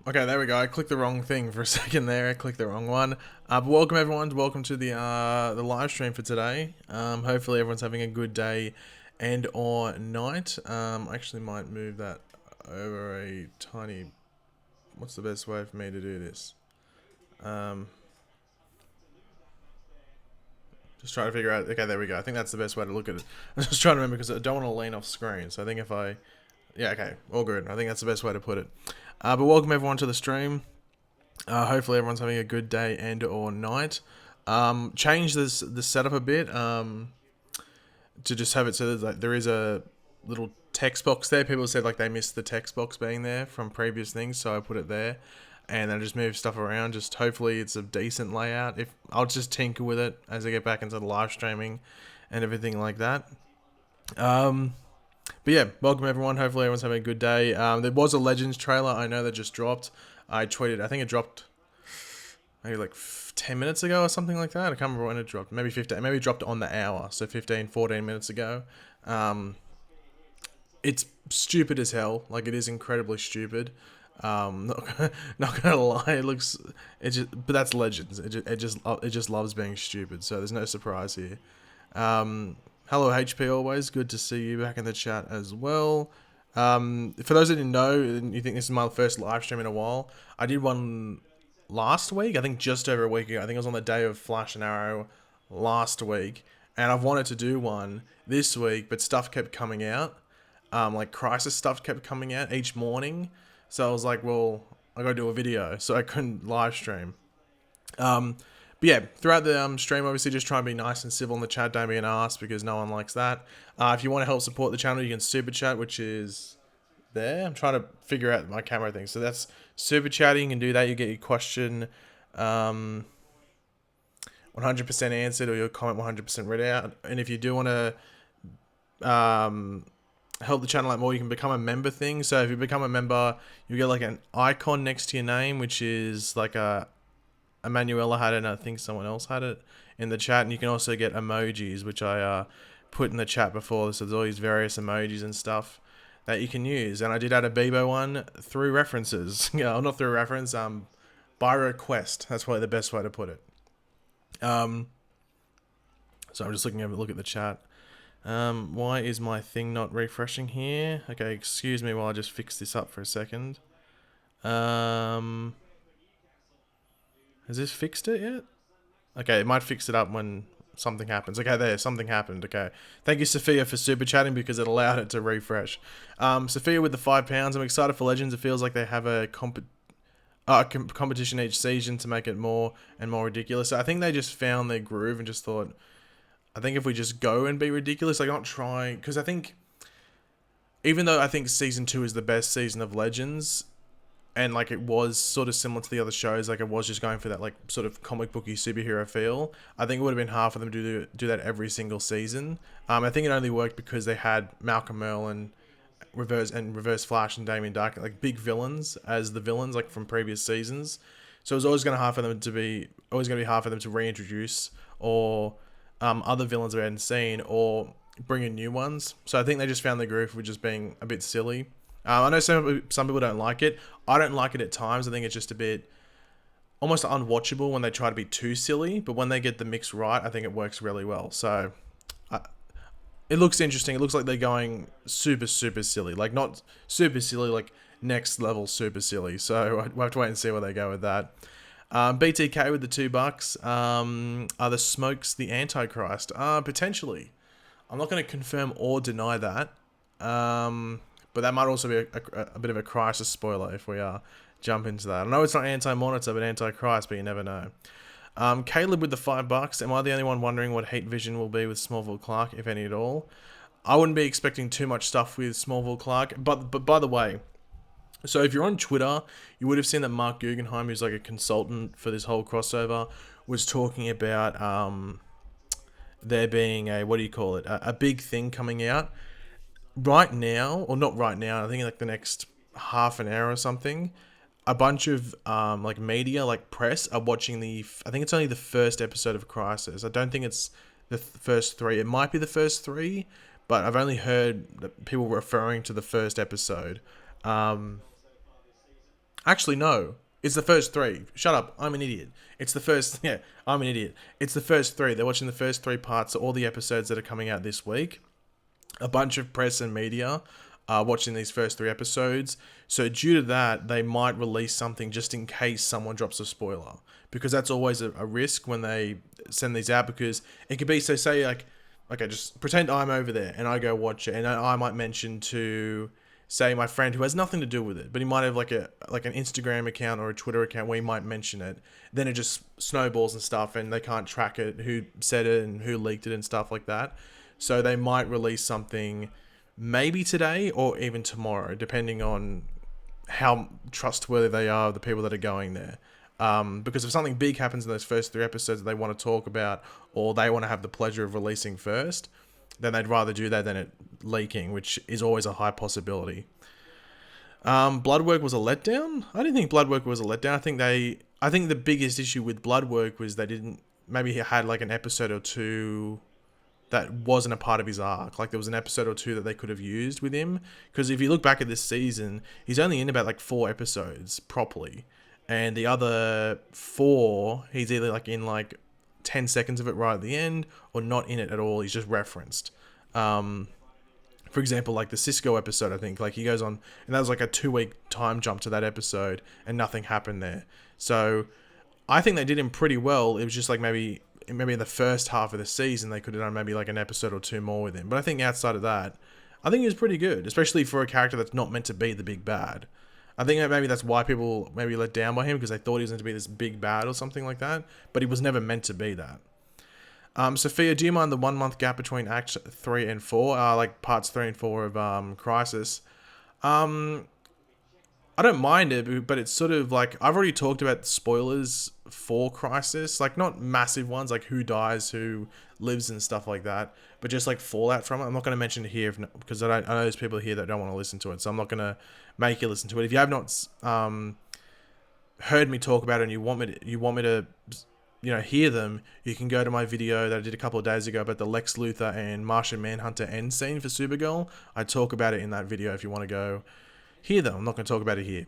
Okay, there we go. I clicked the wrong thing for a second there. I clicked the wrong one. But welcome everyone. Welcome to the live stream for today. Hopefully everyone's having a good day and or night. I actually might move that over a tiny. What's the best way for me to do this? Um, just trying to figure out. Okay, there we go. I think that's the best way to look at it. I'm just trying to remember because I don't want to lean off screen. So I think if I, yeah, okay, all good. I think that's the best way to put it. But welcome everyone to the stream. Hopefully everyone's having a good day and or night. Change the setup a bit to just have it so that like, there is a little text box there. People said like they missed the text box being there from previous things, so I put it there. And then just move stuff around. Just hopefully it's a decent layout. If I'll just tinker with it as I get back into the live streaming and everything like that. But yeah, welcome everyone. Hopefully everyone's having a good day. There was a Legends trailer. I know that just dropped. I tweeted. I think it dropped maybe like 10 minutes ago or something like that. I can't remember when it dropped. Maybe 15. Maybe it dropped on the hour. So 15, 14 minutes ago. It's stupid as hell. Like it is incredibly stupid. Not gonna lie, it looks. But that's Legends. It just loves being stupid. So there's no surprise here. Hello HP, always good to see you back in the chat as well. For those that didn't know, and you think this is my first live stream in a while, I did one last week. I think just over a week ago. I think it was on the day of Flash and Arrow last week, and I've wanted to do one this week, but stuff kept coming out. Like Crisis stuff kept coming out each morning. So I was like, well, I gotta do a video, so I couldn't live stream. But yeah, throughout the stream, obviously just try and be nice and civil in the chat. Don't be an ass because no one likes that. If you want to help support the channel, you can super chat, which is there. I'm trying to figure out my camera thing. So that's super chatting. You can do that. You get your question 100% answered or your comment 100% read out. And if you do want to help the channel out more, you can become a member thing. So if you become a member, you get like an icon next to your name, which is like Emanuela had it, and I think someone else had it in the chat. And you can also get emojis, which I put in the chat before. So there's all these various emojis and stuff that you can use. And I did add a Bebo one through references. Not through reference, by request. That's probably the best way to put it. So I'm just looking at look at the chat. Why is my thing not refreshing here? Okay, excuse me while I just fix this up for a second. Has this fixed it yet? Okay, it might fix it up when something happens. Okay, there, something happened. Okay. Thank you, Sophia, for super chatting because it allowed it to refresh. Sophia with the £5. I'm excited for Legends. It feels like they have a competition each season to make it more and more ridiculous. So I think they just found their groove and just thought, I think if we just go and be ridiculous, like not trying, because I think, even though I think season 2 is the best season of Legends, and like it was sort of similar to the other shows, like it was just going for that like sort of comic booky superhero feel, I think it would have been hard for them to do that every single season. I think it only worked because they had Malcolm Merle and Reverse Flash and Damien Dark, like big villains as the villains, like from previous seasons. So it was always going to be hard for them to reintroduce or other villains we hadn't seen or bring in new ones. So I think they just found the groove with just being a bit silly. I know some people don't like it. I don't like it at times. I think it's just a bit almost unwatchable when they try to be too silly. But when they get the mix right, I think it works really well. So it looks interesting. It looks like they're going super, super silly. Like not super silly, like next level super silly. So we'll have to wait and see where they go with that. BTK with the $2. Are the smokes the Antichrist? Potentially. I'm not going to confirm or deny that. But that might also be a bit of a Crisis spoiler if we jump into that. I know it's not Anti-Monitor, but Antichrist, but you never know. Caleb with the $5. Am I the only one wondering what Hate Vision will be with Smallville Clark, if any at all? I wouldn't be expecting too much stuff with Smallville Clark. But by the way, so if you're on Twitter, you would have seen that Mark Guggenheim, who's like a consultant for this whole crossover, was talking about there being a big thing coming out right now, or not right now, I think like the next half an hour or something. A bunch of like media, like press, are watching I think it's only the first episode of Crisis. I don't think it's the first 3. It might be the first 3, but I've only heard that people referring to the first episode. Actually, no. It's the first three. Shut up. I'm an idiot. It's the first. Yeah, I'm an idiot. It's the first three. They're watching the first three parts of all the episodes that are coming out this week. A bunch of press and media are watching these first three episodes. So due to that, they might release something just in case someone drops a spoiler. Because that's always a risk when they send these out. Because it could be, so say like, okay, just pretend I'm over there and I go watch it, and I might mention to, say, my friend who has nothing to do with it, but he might have like an Instagram account or a Twitter account where he might mention it. Then it just snowballs and stuff, and they can't track it, who said it and who leaked it and stuff like that. So they might release something maybe today or even tomorrow, depending on how trustworthy they are, the people that are going there. Because if something big happens in those first three episodes that they want to talk about, or they want to have the pleasure of releasing first, then they'd rather do that than it leaking, which is always a high possibility. Bloodwork was a letdown? I didn't think Bloodwork was a letdown. I think the biggest issue with Bloodwork was they didn't, maybe he had like an episode or two that wasn't a part of his arc. Like there was an episode or two that they could have used with him. Because if you look back at this season, he's only in about like 4 episodes properly. And the other 4, he's either like in like 10 seconds of it right at the end, or not in it at all. He's just referenced. For example, like the Cisco episode, I think, like he goes on, and that was like a 2-week time jump to that episode, and nothing happened there. So I think they did him pretty well. It was just like maybe in the first half of the season, they could have done maybe like an episode or 2 more with him. But I think outside of that, I think he was pretty good, especially for a character that's not meant to be the big bad. I think that maybe that's why people maybe let down by him, because they thought he was meant to be this big bad or something like that, but he was never meant to be that. Sophia, do you mind the 1 month gap between Act 3 and 4, like parts 3 and 4 of Crisis? I don't mind it, but it's sort of like, I've already talked about spoilers for Crisis, like not massive ones, like who dies, who lives and stuff like that, but just like fallout from it. I'm not going to mention it here because I know there's people here that don't want to listen to it, so I'm not going to make you listen to it. If you have not heard me talk about it and you want me to hear them, you can go to my video that I did a couple of days ago about the Lex Luthor and Martian Manhunter end scene for Supergirl. I talk about it in that video if you want to go hear them. I'm not going to talk about it here.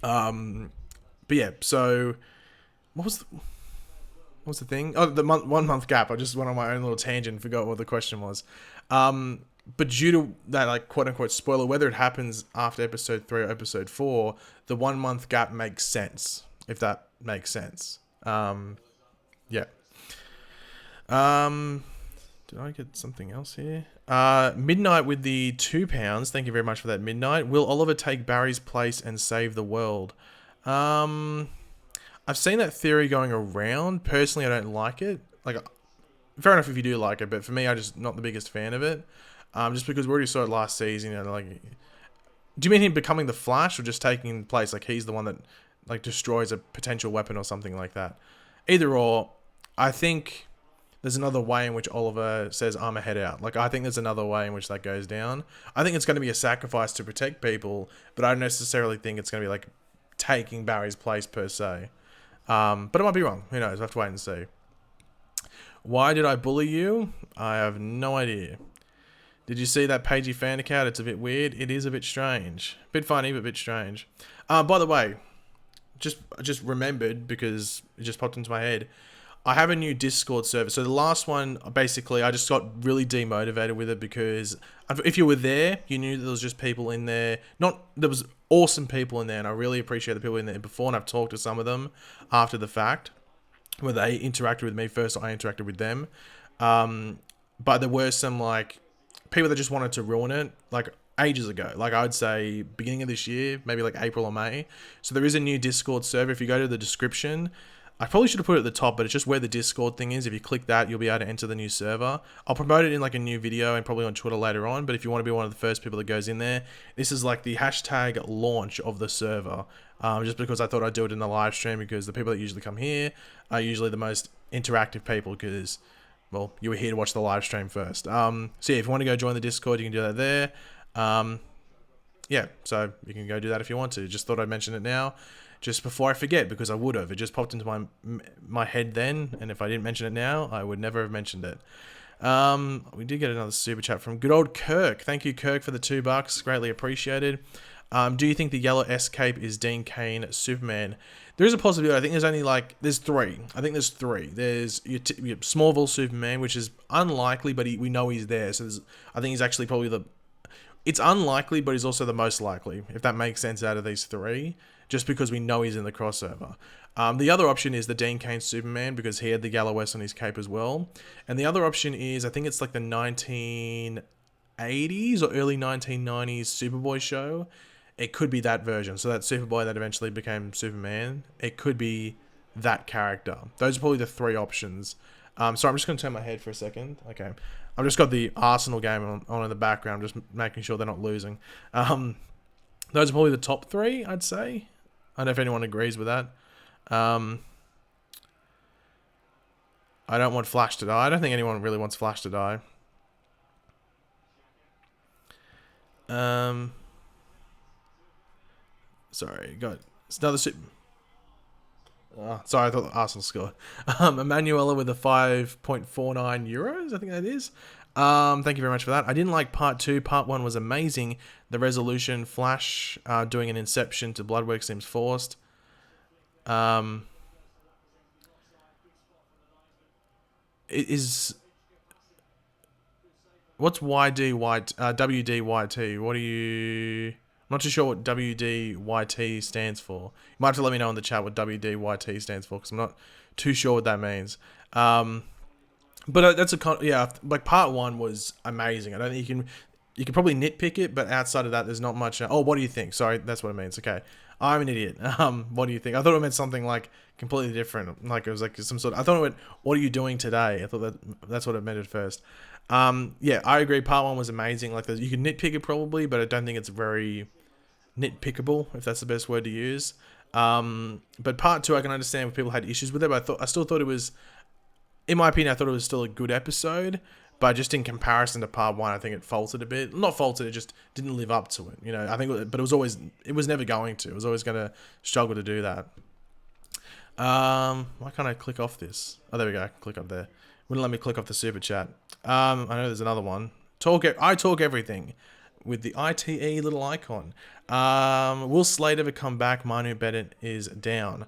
But yeah, so what was the thing? Oh, the 1 month gap. I just went on my own little tangent and forgot what the question was. But due to that, like, quote unquote spoiler, whether it happens after episode 3 or episode 4, the 1 month gap makes sense, if that makes sense. Yeah. Did I get something else here? Midnight with the £2. Thank you very much for that, Midnight. Will Oliver take Barry's place and save the world? I've seen that theory going around. Personally, I don't like it. Like, fair enough if you do like it, but for me, I'm just not the biggest fan of it. Just because we already saw it last season, like, do you mean him becoming the Flash or just taking place? Like, he's the one that, like, destroys a potential weapon or something like that. Either or, I think there's another way in which Oliver says, I'm a head out. Like, I think there's another way in which that goes down. I think it's going to be a sacrifice to protect people, but I don't necessarily think it's going to be, like, taking Barry's place per se. But it might be wrong. Who knows? We'll have to wait and see. Why did I bully you? I have no idea. Did you see that Pagey fan account? It's a bit weird. It is a bit strange. Bit funny, but a bit strange. By the way, just remembered, because it just popped into my head, I have a new Discord server. So the last one, basically, I just got really demotivated with it because if you were there, you knew that there was just people in there. There was awesome people in there, and I really appreciate the people in there before, and I've talked to some of them after the fact, where they interacted with me first, I interacted with them. But there were some, like, people that just wanted to ruin it, like, ages ago. Like, I'd say beginning of this year, maybe like April or May. So there is a new Discord server. If you go to the description, I probably should have put it at the top, but it's just where the Discord thing is. If you click that, you'll be able to enter the new server. I'll promote it in like a new video and probably on Twitter later on. But if you want to be one of the first people that goes in there, this is like the hashtag launch of the server. Just because I thought I'd do it in the live stream, because the people that usually come here are usually the most interactive people, because, well, you were here to watch the live stream first. So yeah, if you want to go join the Discord, you can do that there. Yeah, so you can go do that if you want to. Just thought I'd mention it now, just before I forget, because I would have. It just popped into my head then, and if I didn't mention it now, I would never have mentioned it. We did get another super chat from good old Kirk. Thank you, Kirk, for the $2. Greatly appreciated. Do you think the yellow S cape is Dean Cain Superman? There is a possibility. I think there's three. I think there's three. There's your Smallville Superman, which is unlikely, but we know he's there. So I think he's actually probably it's unlikely, but he's also the most likely, if that makes sense out of these three, just because we know he's in the crossover. The other option is the Dean Cain Superman, because he had the yellow S on his cape as well. And the other option is, I think it's like the 1980s or early 1990s Superboy show. It could be that version. So that Superboy that eventually became Superman, it could be that character. Those are probably the three options. So I'm just going to turn my head for a second. Okay. I've just got the Arsenal game on in the background, just making sure they're not losing. Those are probably the top three, I'd say. I don't know if anyone agrees with that. I don't want Flash to die. I don't think anyone really wants Flash to die. Sorry, got another super. Oh, sorry, I thought Arsenal scored. Emanuela with a 5.49 euros, I think that is. Thank you very much for that. I didn't like part 2. Part 1 was amazing. The resolution, Flash doing an inception to Bloodwork seems forced. It is. What's WDYT? What do you? I'm not too sure what WDYT stands for. You might have to let me know in the chat what WDYT stands for, because I'm not too sure what that means. But that's like part 1 was amazing. I don't think you can probably nitpick it, but outside of that, there's not much. Oh, what do you think? Sorry, that's what it means. Okay, I'm an idiot. What do you think? I thought it meant something like completely different. Like it was like some sort of. I thought it meant, what are you doing today? I thought that's what it meant at first. Yeah, I agree. Part 1 was amazing. Like you can nitpick it probably, but I don't think it's very nitpickable, if that's the best word to use. But part 2, I can understand if people had issues with it, but I still thought it was, in my opinion, I thought it was still a good episode. But just in comparison to part 1, I think it faltered a bit. Not faltered, it just didn't live up to it. You know, I think, but it was never going to. It was always going to struggle to do that. Why can't I click off this? Oh, there we go. Click up there. Wouldn't let me click off the super chat. I know there's another one. I talk everything with the ITE little icon. Will Slade ever come back? Manu Bennett is down.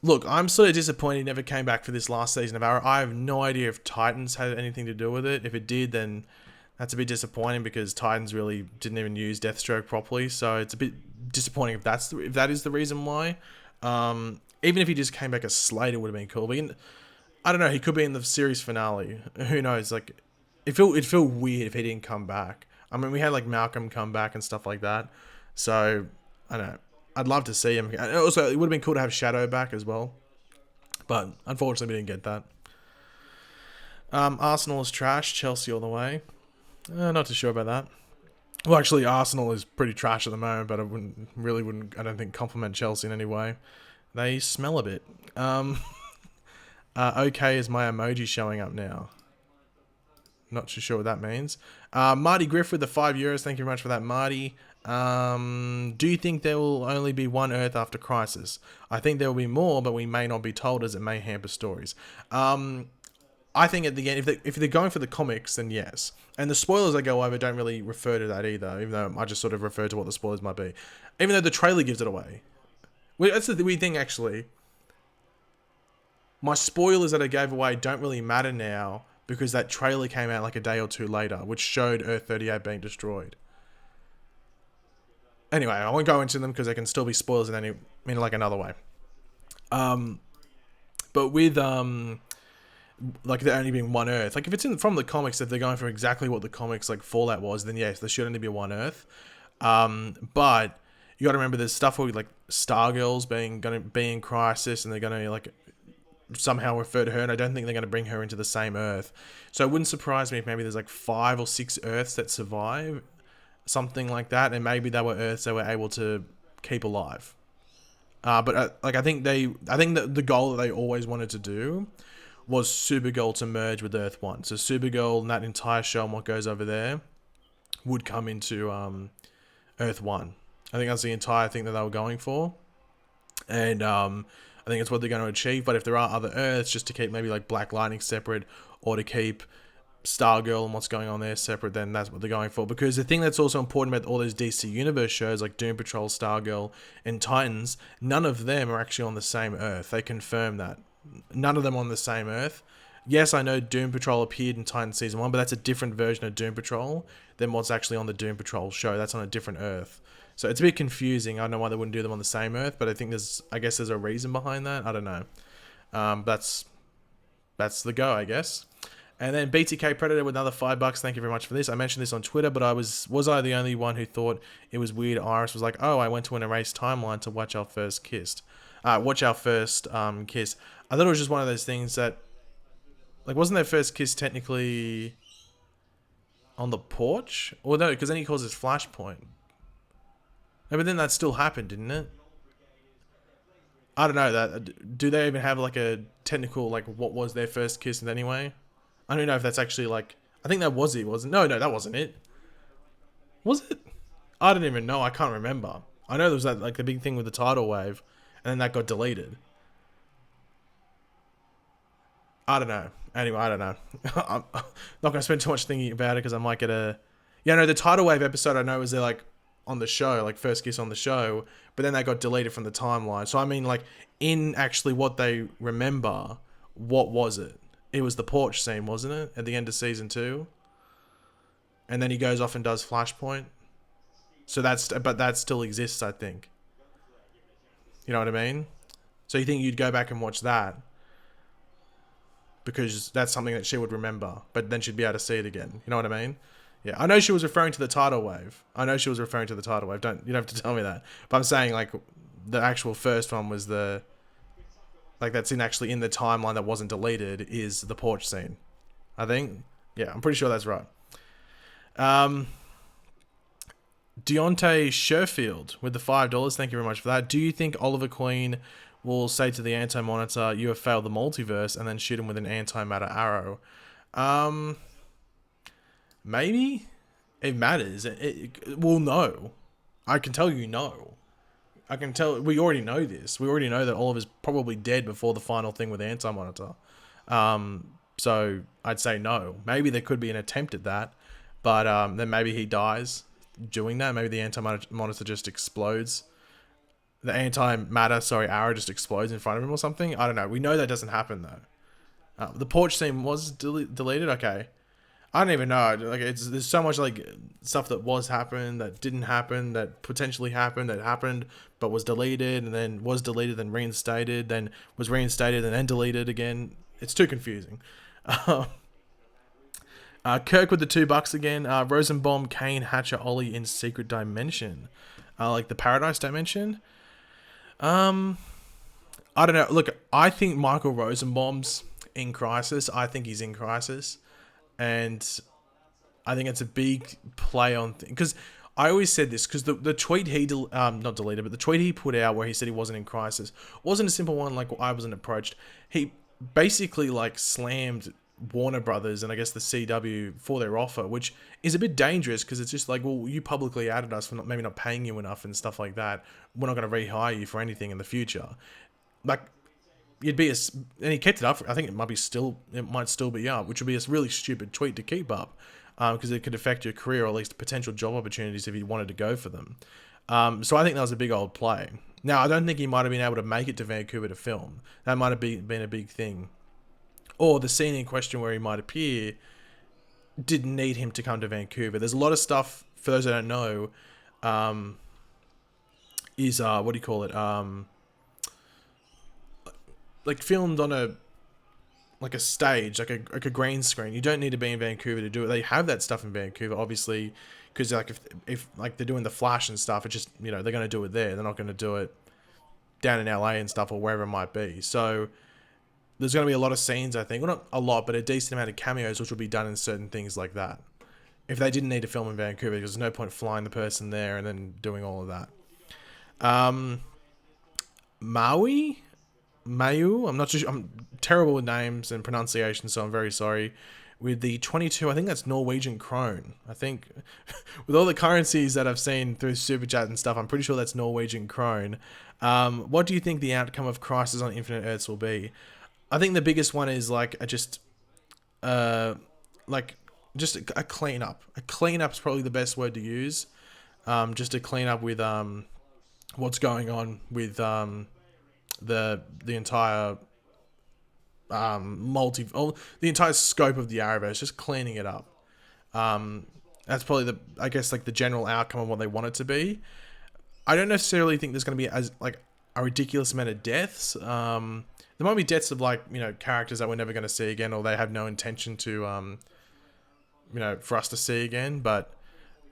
Look, I'm sort of disappointed he never came back for this last season of Arrow. I have no idea if Titans had anything to do with it. If it did, then that's a bit disappointing, because Titans really didn't even use Deathstroke properly. So it's a bit disappointing if that is the reason why. Even if he just came back as Slade, it would have been cool. But I don't know. He could be in the series finale. Who knows? Like, it'd feel weird if he didn't come back. I mean, we had like Malcolm come back and stuff like that. So I don't know. I'd love to see him. And also, it would have been cool to have Shadow back as well. But unfortunately, we didn't get that. Arsenal is trash. Chelsea all the way. Not too sure about that. Well, actually, Arsenal is pretty trash at the moment, but I I don't think compliment Chelsea in any way. They smell a bit. Okay, is my emoji showing up now? Not too sure what that means. Marty Griff with the €5. Thank you very much for that, Marty. Do you think there will only be one Earth after Crisis? I think there will be more, but we may not be told, as it may hamper stories. I think at the end, if they're going for the comics, then yes. And the spoilers I go over don't really refer to that either, even though I just sort of refer to what the spoilers might be. Even though the trailer gives it away. That's the weird thing, actually. My spoilers that I gave away don't really matter now, because that trailer came out like a day or two later, which showed Earth 38 being destroyed. Anyway, I won't go into them because they can still be spoilers in like another way. But with like there only being one Earth, like if it's from the comics, if they're going for exactly what the comics like Fallout was, then yes, there should only be one Earth. But you got to remember there's stuff where like Stargirl's gonna be in Crisis, and they're gonna like somehow refer to her, and I don't think they're going to bring her into the same Earth. So it wouldn't surprise me if maybe there's like 5 or 6 Earths that survive, something like that, and maybe they were Earths they were able to keep alive. But like I think that the goal that they always wanted to do was Supergirl to merge with Earth 1. So Supergirl and that entire show and what goes over there would come into Earth 1. I think that's the entire thing that they were going for, and I think it's what they're going to achieve. But if there are other Earths, just to keep maybe like Black Lightning separate, or to keep Stargirl and what's going on there separate, then that's what they're going for. Because the thing that's also important about all those DC Universe shows like Doom Patrol, Stargirl, and Titans, none of them are actually on the same Earth. They confirm that. None of them on the same Earth. Yes, I know Doom Patrol appeared in Titan Season 1, but that's a different version of Doom Patrol than what's actually on the Doom Patrol show. That's on a different Earth. So it's a bit confusing. I don't know why they wouldn't do them on the same Earth, but I guess there's a reason behind that. I don't know. That's the go, I guess. And then BTK Predator with another $5. Thank you very much for this. I mentioned this on Twitter, but was I the only one who thought it was weird? Iris was like, "Oh, I went to an erased timeline to watch our first kiss." Kiss. I thought it was just one of those things that, like, wasn't their first kiss technically on the porch? Or no, because then he calls it Flashpoint. No, but then that still happened, didn't it? I don't know that. Do they even have like a technical, like, what was their first kiss anyway? I don't know if that's actually like. I think that was it, wasn't? No, that wasn't it. Was it? I don't even know. I can't remember. I know there was that, like, the big thing with the tidal wave, and then that got deleted. I don't know. Anyway, I don't know. I'm not gonna spend too much thinking about it because I might get a. Yeah, no, the tidal wave episode I know was there, like, on the show, like first kiss on the show, but then they got deleted from the timeline. So I mean, like, in actually what they remember, what was it? It was the porch scene, wasn't it? At the end of season 2. And then he goes off and does Flashpoint. So but that still exists, I think. You know what I mean? So you think you'd go back and watch that? Because that's something that she would remember, but then she'd be able to see it again. You know what I mean? Yeah, I know she was referring to the tidal wave. You don't have to tell me that. But I'm saying, like, the actual first one was like, that's actually in the timeline that wasn't deleted, is the porch scene. I think. Yeah, I'm pretty sure that's right. Deontay Sherfield with the $5. Thank you very much for that. Do you think Oliver Queen will say to the Anti-Monitor, "You have failed the multiverse," and then shoot him with an antimatter arrow? Maybe. It matters. Well, no. I can tell you no. I can tell. We already know this. We already know that Oliver's probably dead before the final thing with Anti-Monitor. So I'd say no. Maybe there could be an attempt at that, but then maybe he dies doing that. Maybe the Anti-Monitor just explodes. The arrow just explodes in front of him or something. I don't know. We know that doesn't happen though. The porch scene was deleted. Okay. I don't even know. Like, there's so much, like, stuff that was happened, that didn't happen, that potentially happened, that happened, but was deleted, and then was deleted, then reinstated, then was reinstated, and then deleted again. It's too confusing. Kirk with the $2 again. Rosenbaum, Kane, Hatcher, Ollie in Secret Dimension. Like the Paradise Dimension. I don't know. Look, I think Michael Rosenbaum's in Crisis. I think he's in Crisis. And I think it's a big play on thing, because I always said this, because the tweet he not deleted, but the tweet he put out where he said he wasn't in Crisis wasn't a simple one like I wasn't approached. He basically, like, slammed Warner Brothers and I guess the CW for their offer, which is a bit dangerous because it's just like, well, you publicly outed us for maybe not paying you enough and stuff like that. We're not going to rehire you for anything in the future. Like, and he kept it up. I think it might still be up, which would be a really stupid tweet to keep up, because it could affect your career or at least potential job opportunities if you wanted to go for them. So I think that was a big old play. Now, I don't think he might have been able to make it to Vancouver to film. That might have been a big thing. Or the scene in question where he might appear didn't need him to come to Vancouver. There's a lot of stuff, for those that don't know, what do you call it? Like, filmed on a stage, like a green screen. You don't need to be in Vancouver to do it. They have that stuff in Vancouver, obviously, because, like, if like they're doing the Flash and stuff, it's just, they're going to do it there. They're not going to do it down in LA and stuff or wherever it might be. So there's going to be a lot of scenes, I think. Well, not a lot, but a decent amount of cameos which will be done in certain things like that. If they didn't need to film in Vancouver, because there's no point flying the person there and then doing all of that. Mayu, I'm not sure. I'm terrible with names and pronunciation, so I'm very sorry. With the 22, I think that's Norwegian krone. I think with all the currencies that I've seen through Super Chat and stuff, I'm pretty sure that's Norwegian krone. What do you think the outcome of Crisis on Infinite Earths will be? I think the biggest one is, like, like just a clean up. A clean up is probably the best word to use. Just to clean up with what's going on with the entire the entire scope of the Arrowverse, just cleaning it up. That's probably I guess like the general outcome of what they want it to be. I don't necessarily think there's going to be as like a ridiculous amount of deaths. There might be deaths of like, characters that we're never going to see again, or they have no intention to, for us to see again. But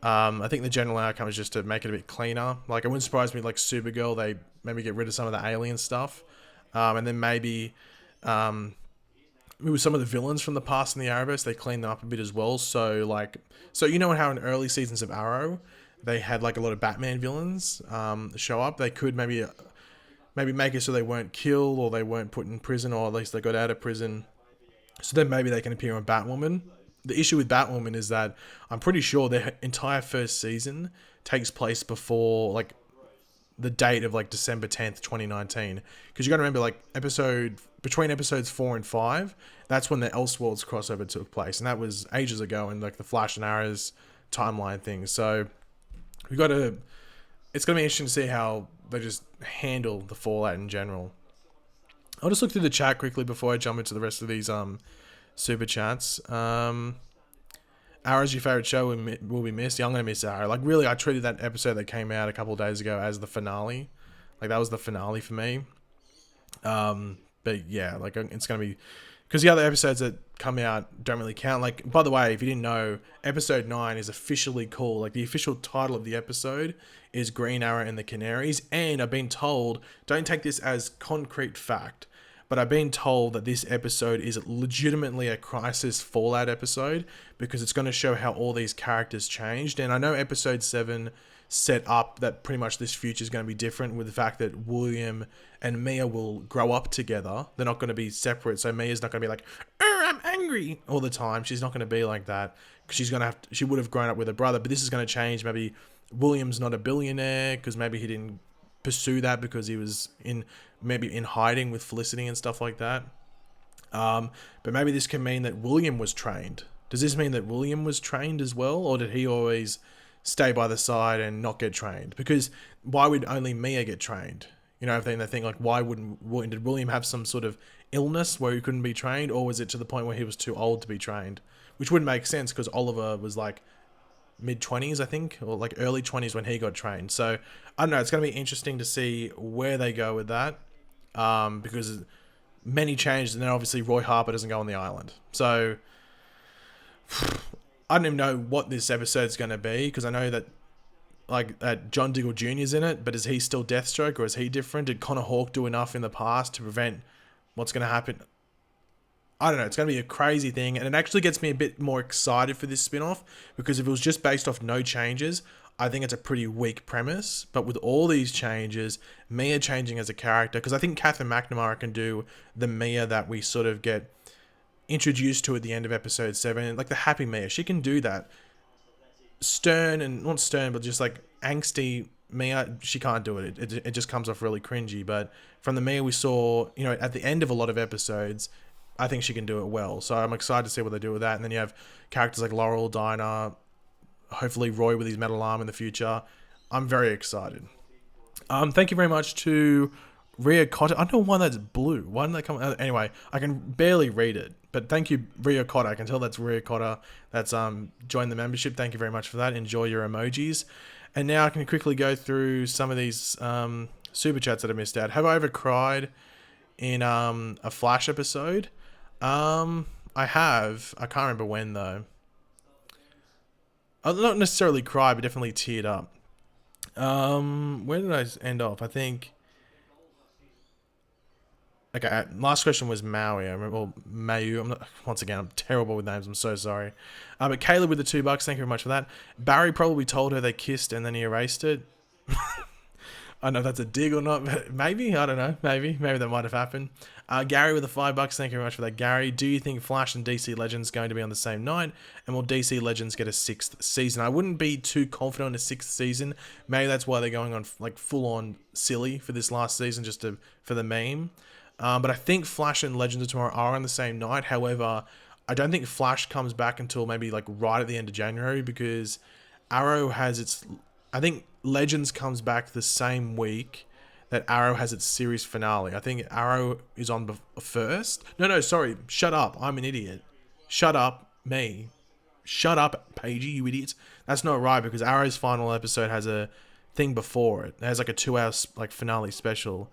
I think the general outcome is just to make it a bit cleaner. Like, it wouldn't surprise me, like Supergirl, they maybe get rid of some of the alien stuff, and then maybe with some of the villains from the past in the Arrowverse, they clean them up a bit as well. So how in early seasons of Arrow, they had like a lot of Batman villains show up. They could maybe make it so they weren't killed, or they weren't put in prison, or at least they got out of prison. So then maybe they can appear on Batwoman. The issue with Batwoman is that I'm pretty sure their entire first season takes place before like the date of like December 10th, 2019. Because you got to remember, like between episodes 4 and 5, that's when the Elseworlds crossover took place, and that was ages ago in like the Flash and Arrow's timeline thing. So it's going to be interesting to see how they just handle the fallout in general. I'll just look through the chat quickly before I jump into the rest of these super chats. Arrow's your favorite show will be missed. Yeah, I'm going to miss Arrow. Like, really, I treated that episode that came out a couple of days ago as the finale. Like, that was the finale for me. But yeah, like, it's going to be... Because the other episodes that come out don't really count. Like, by the way, if you didn't know, episode 9 is officially called... Like, the official title of the episode is Green Arrow and the Canaries. And I've been told... Don't take this as concrete fact, but I've been told that this episode is legitimately a Crisis Fallout episode, because it's going to show how all these characters changed. And I know episode 7 set up that pretty much this future is going to be different, with the fact that William and Mia will grow up together. They're not going to be separate. So Mia's not going to be like, I'm angry all the time. She's not going to be like that, because she would have grown up with her brother. But this is going to change. Maybe William's not a billionaire because maybe he didn't pursue that because he was in hiding with Felicity and stuff like that. But maybe this can mean that William was trained. Does this mean that William was trained as well, or did he always stay by the side and not get trained? Because why would only Mia get trained? If they think like, why did William have some sort of illness where he couldn't be trained, or was it to the point where he was too old to be trained? Which wouldn't make sense, because Oliver was like mid-20s, I think, or like early 20s when he got trained. So I don't know, it's going to be interesting to see where they go with that, because many changes, and then obviously Roy Harper doesn't go on the island. So I don't even know what this episode's going to be, because I know that John Diggle Jr. is in it, but is he still Deathstroke, or is he different? Did Connor Hawke do enough in the past to prevent what's going to happen? I don't know, it's going to be a crazy thing, and it actually gets me a bit more excited for this spin-off, because if it was just based off no changes, I think it's a pretty weak premise. But with all these changes, Mia changing as a character, because I think Catherine McNamara can do the Mia that we sort of get introduced to at the end of episode 7, like the happy Mia. She can do that. Stern, and not stern, but just like angsty Mia, she can't do it. It just comes off really cringy. But from the Mia we saw, at the end of a lot of episodes, I think she can do it well. So I'm excited to see what they do with that. And then you have characters like Laurel, Dinah, hopefully Roy with his metal arm in the future. I'm very excited. Thank you very much to Ria Cotta. I don't know why that's blue. Why didn't that come out? Anyway, I can barely read it. But thank you, Ria Cotta. I can tell that's Ria Cotta. That's joined the membership. Thank you very much for that. Enjoy your emojis. And now I can quickly go through some of these super chats that I missed out. Have I ever cried in a Flash episode? I have. I can't remember when, though. I'll not necessarily cry, but definitely teared up. Where did I end off? I think... Okay, last question was Maui. I remember, or Mayu. Once again, I'm terrible with names. I'm so sorry. But Caleb with the $2. Thank you very much for that. Barry probably told her they kissed and then he erased it. I don't know if that's a dig or not, but maybe. I don't know. Maybe that might have happened. Gary with the $5. Thank you very much for that, Gary. Do you think Flash and DC Legends going to be on the same night? And will DC Legends get a 6th season? I wouldn't be too confident on a 6th season. Maybe that's why they're going on like full on silly for this last season, just for the meme. But I think Flash and Legends of Tomorrow are on the same night. However, I don't think Flash comes back until maybe like right at the end of January, because Arrow has its, I think Legends comes back the same week that Arrow has its series finale. I think Arrow is on first. No, sorry. Shut up. I'm an idiot. Shut up, me. Shut up, Paigey, you idiots. That's not right, because Arrow's final episode has a thing before it. It has like a 2 hour like finale special.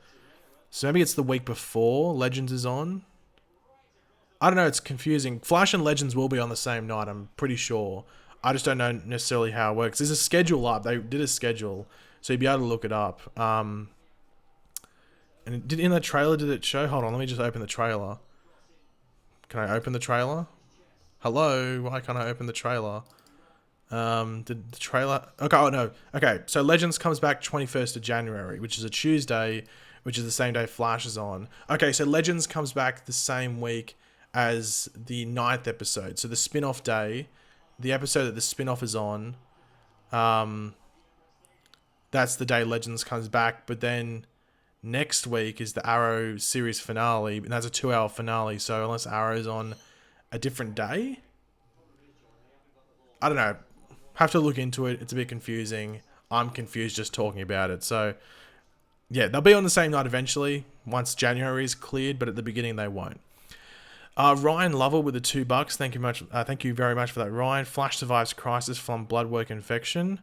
So maybe it's the week before Legends is on. I don't know, it's confusing. Flash and Legends will be on the same night, I'm pretty sure. I just don't know necessarily how it works. There's a schedule up. They did a schedule, so you'd be able to look it up. And in that trailer, did it show? Hold on, let me just open the trailer. Can I open the trailer? Hello, why can't I open the trailer? Did the trailer... Okay, oh no. Okay, so Legends comes back 21st of January, which is a Tuesday, which is the same day Flash is on. Okay, so Legends comes back the same week as the 9th episode. So the spin-off day, the episode that the spin-off is on, that's the day Legends comes back. But then next week is the Arrow series finale, and that's a 2 hour finale. So unless Arrow's on a different day, I don't know. Have to look into it. It's a bit confusing. I'm confused just talking about it. So yeah, they'll be on the same night eventually once January is cleared, but at the beginning they won't. Ryan Lovell with the $2. Thank you much. Thank you very much for that, Ryan. Flash survives crisis from bloodwork infection.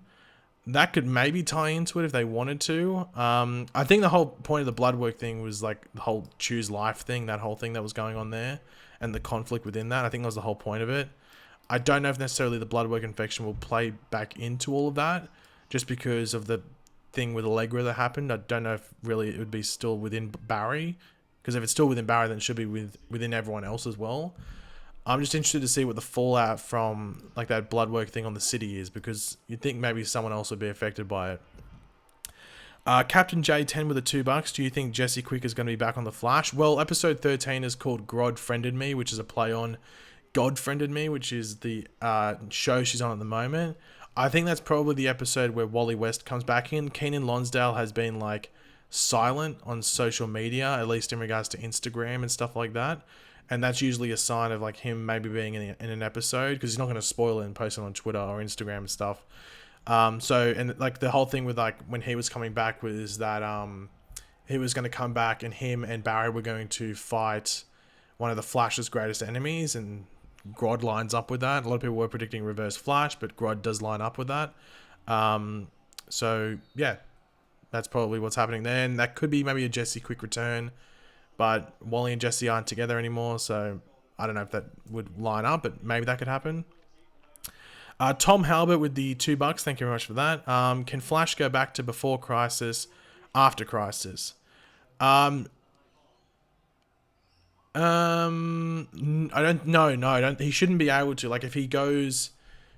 That could maybe tie into it if they wanted to. I think the whole point of the bloodwork thing was like the whole choose life thing, that whole thing that was going on there, and the conflict within that. I think that was the whole point of it. I don't know if necessarily the bloodwork infection will play back into all of that, just because of the thing with Allegra that happened. I don't know if really it would be still within Barry, because if it's still within Barry, then it should be within everyone else as well. I'm just interested to see what the fallout from like that bloodwork thing on the city is, because you'd think maybe someone else would be affected by it. Captain J10 with the $2. Do you think Jesse Quick is going to be back on The Flash? Well, episode 13 is called God Friended Me, which is a play on God Friended Me, which is the show she's on at the moment. I think that's probably the episode where Wally West comes back in. Keenan Lonsdale has been like silent on social media, at least in regards to Instagram and stuff like that. And that's usually a sign of like him maybe being in an episode, because he's not going to spoil it and post it on Twitter or Instagram and stuff. And like the whole thing with like when he was coming back was that he was going to come back and him and Barry were going to fight one of the Flash's greatest enemies, and Grodd lines up with that. A lot of people were predicting Reverse Flash, but Grodd does line up with that. So yeah, that's probably what's happening there. And that could be maybe a Jesse Quick return, but Wally and Jesse aren't together anymore, so I don't know if that would line up, but maybe that could happen. Tom Halbert with the $2. Thank you very much for that. Can Flash go back to before Crisis, after Crisis? I don't. No. He shouldn't be able to. Like, if he goes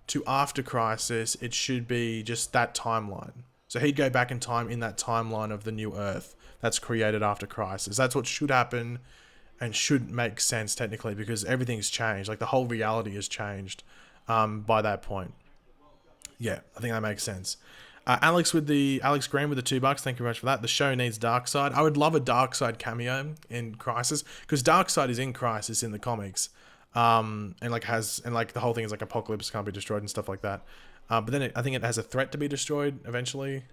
to after Crisis, it should be just that timeline. So he'd go back in time in that timeline of the new Earth that's created after Crisis. That's what should happen, and should make sense technically, because everything's changed. Like the whole reality has changed by that point. Yeah, I think that makes sense. Alex Green with the $2. Thank you very much for that. The show needs Darkseid. I would love a Darkseid cameo in Crisis, because Darkseid is in Crisis in the comics, and the whole thing is like Apocalypse can't be destroyed and stuff like that. But then I think it has a threat to be destroyed eventually,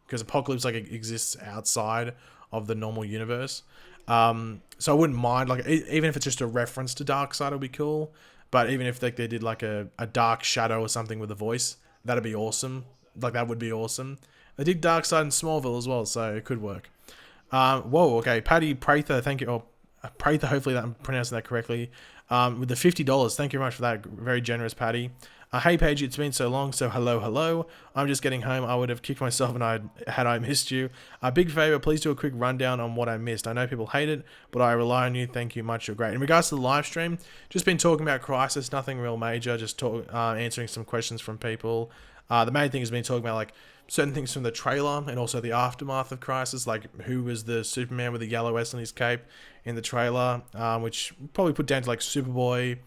because Apocalypse like exists outside of the normal universe. So I wouldn't mind, like, even if it's just a reference to Darkseid, it'll be cool. But even if like they did like a Dark Shadow or something with a voice, that'd be awesome. Like, that would be awesome. They did Darkseid in Smallville as well, so it could work. Okay. Paddy Prather, thank you. Prather, hopefully I'm pronouncing that correctly. With the $50. Thank you very much for that. Very generous, Paddy. Hey, Paige, it's been so long, so hello. I'm just getting home. I would have kicked myself had I missed you. A big favor, please do a quick rundown on what I missed. I know people hate it, but I rely on you. Thank you much. You're great. In regards to the live stream, just been talking about Crisis, nothing real major, just answering some questions from people. The main thing has been talking about like certain things from the trailer and also the aftermath of Crisis, like who was the Superman with the yellow S on his cape in the trailer, which probably put down to like Superboy,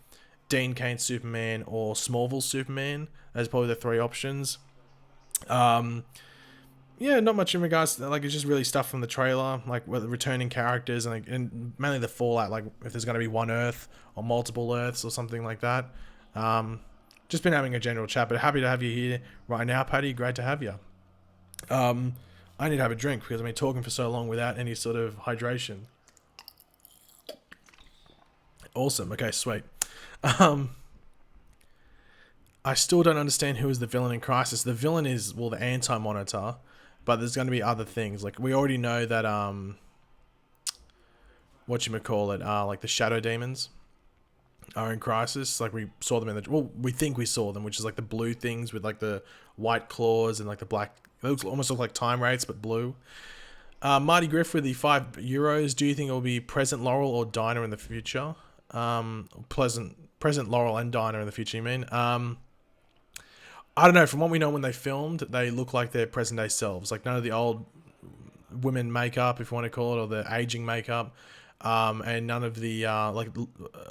Dean Cain's Superman, or Smallville Superman as probably the three options. Yeah, not much in regards to that. Like, it's just really stuff from the trailer, like with the returning characters and mainly the fallout, like if there's going to be one Earth or multiple Earths or something like that. Um, just been having a general chat, but happy to have you here right now, Paddy. Great to have you. Um, I need to have a drink because I've been talking for so long without any sort of hydration. Awesome. Okay, sweet. Um, I still don't understand who is the villain in Crisis. The villain is, well, the Anti-Monitor, but there's going to be other things. Like, we already know that, whatchamacallit, like the Shadow Demons are in Crisis. Like, we saw them in the, well, we think we saw them, which is like the blue things with like the white claws and like the black, they almost look like time wraiths, but blue. Marty Griff with the €5. Do you think it will be present Laurel or Dinah in the future? Present Laurel and Dinah in the future, you mean? I don't know. From what we know when they filmed, they look like their present day selves. Like none of the old women makeup, if you want to call it, or the aging makeup. And none of the,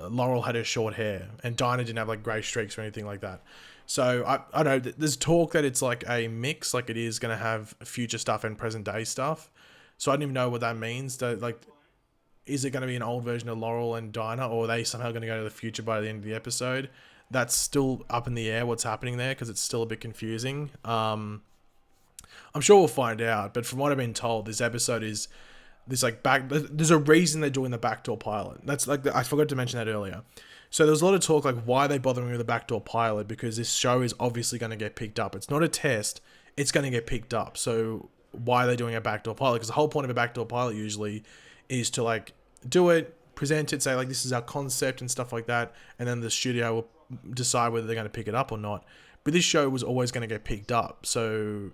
Laurel had her short hair and Dinah didn't have like grey streaks or anything like that. So I don't know. There's talk that it's like a mix, like it is going to have future stuff and present day stuff. So I don't even know what that means. That, like, is it going to be an old version of Laurel and Dinah, or are they somehow going to go to the future by the end of the episode? That's still up in the air what's happening there because it's still a bit confusing. I'm sure we'll find out, but from what I've been told, this episode is this like there's a reason they're doing the backdoor pilot. That's like I forgot to mention that earlier. So there's a lot of talk like why are they bothering with the backdoor pilot, because this show is obviously going to get picked up. It's not a test, it's going to get picked up. So why are they doing a backdoor pilot? Because the whole point of a backdoor pilot usually is to like do it, present it, say like this is our concept and stuff like that, and then the studio will decide whether they're going to pick it up or not. But this show was always going to get picked up, so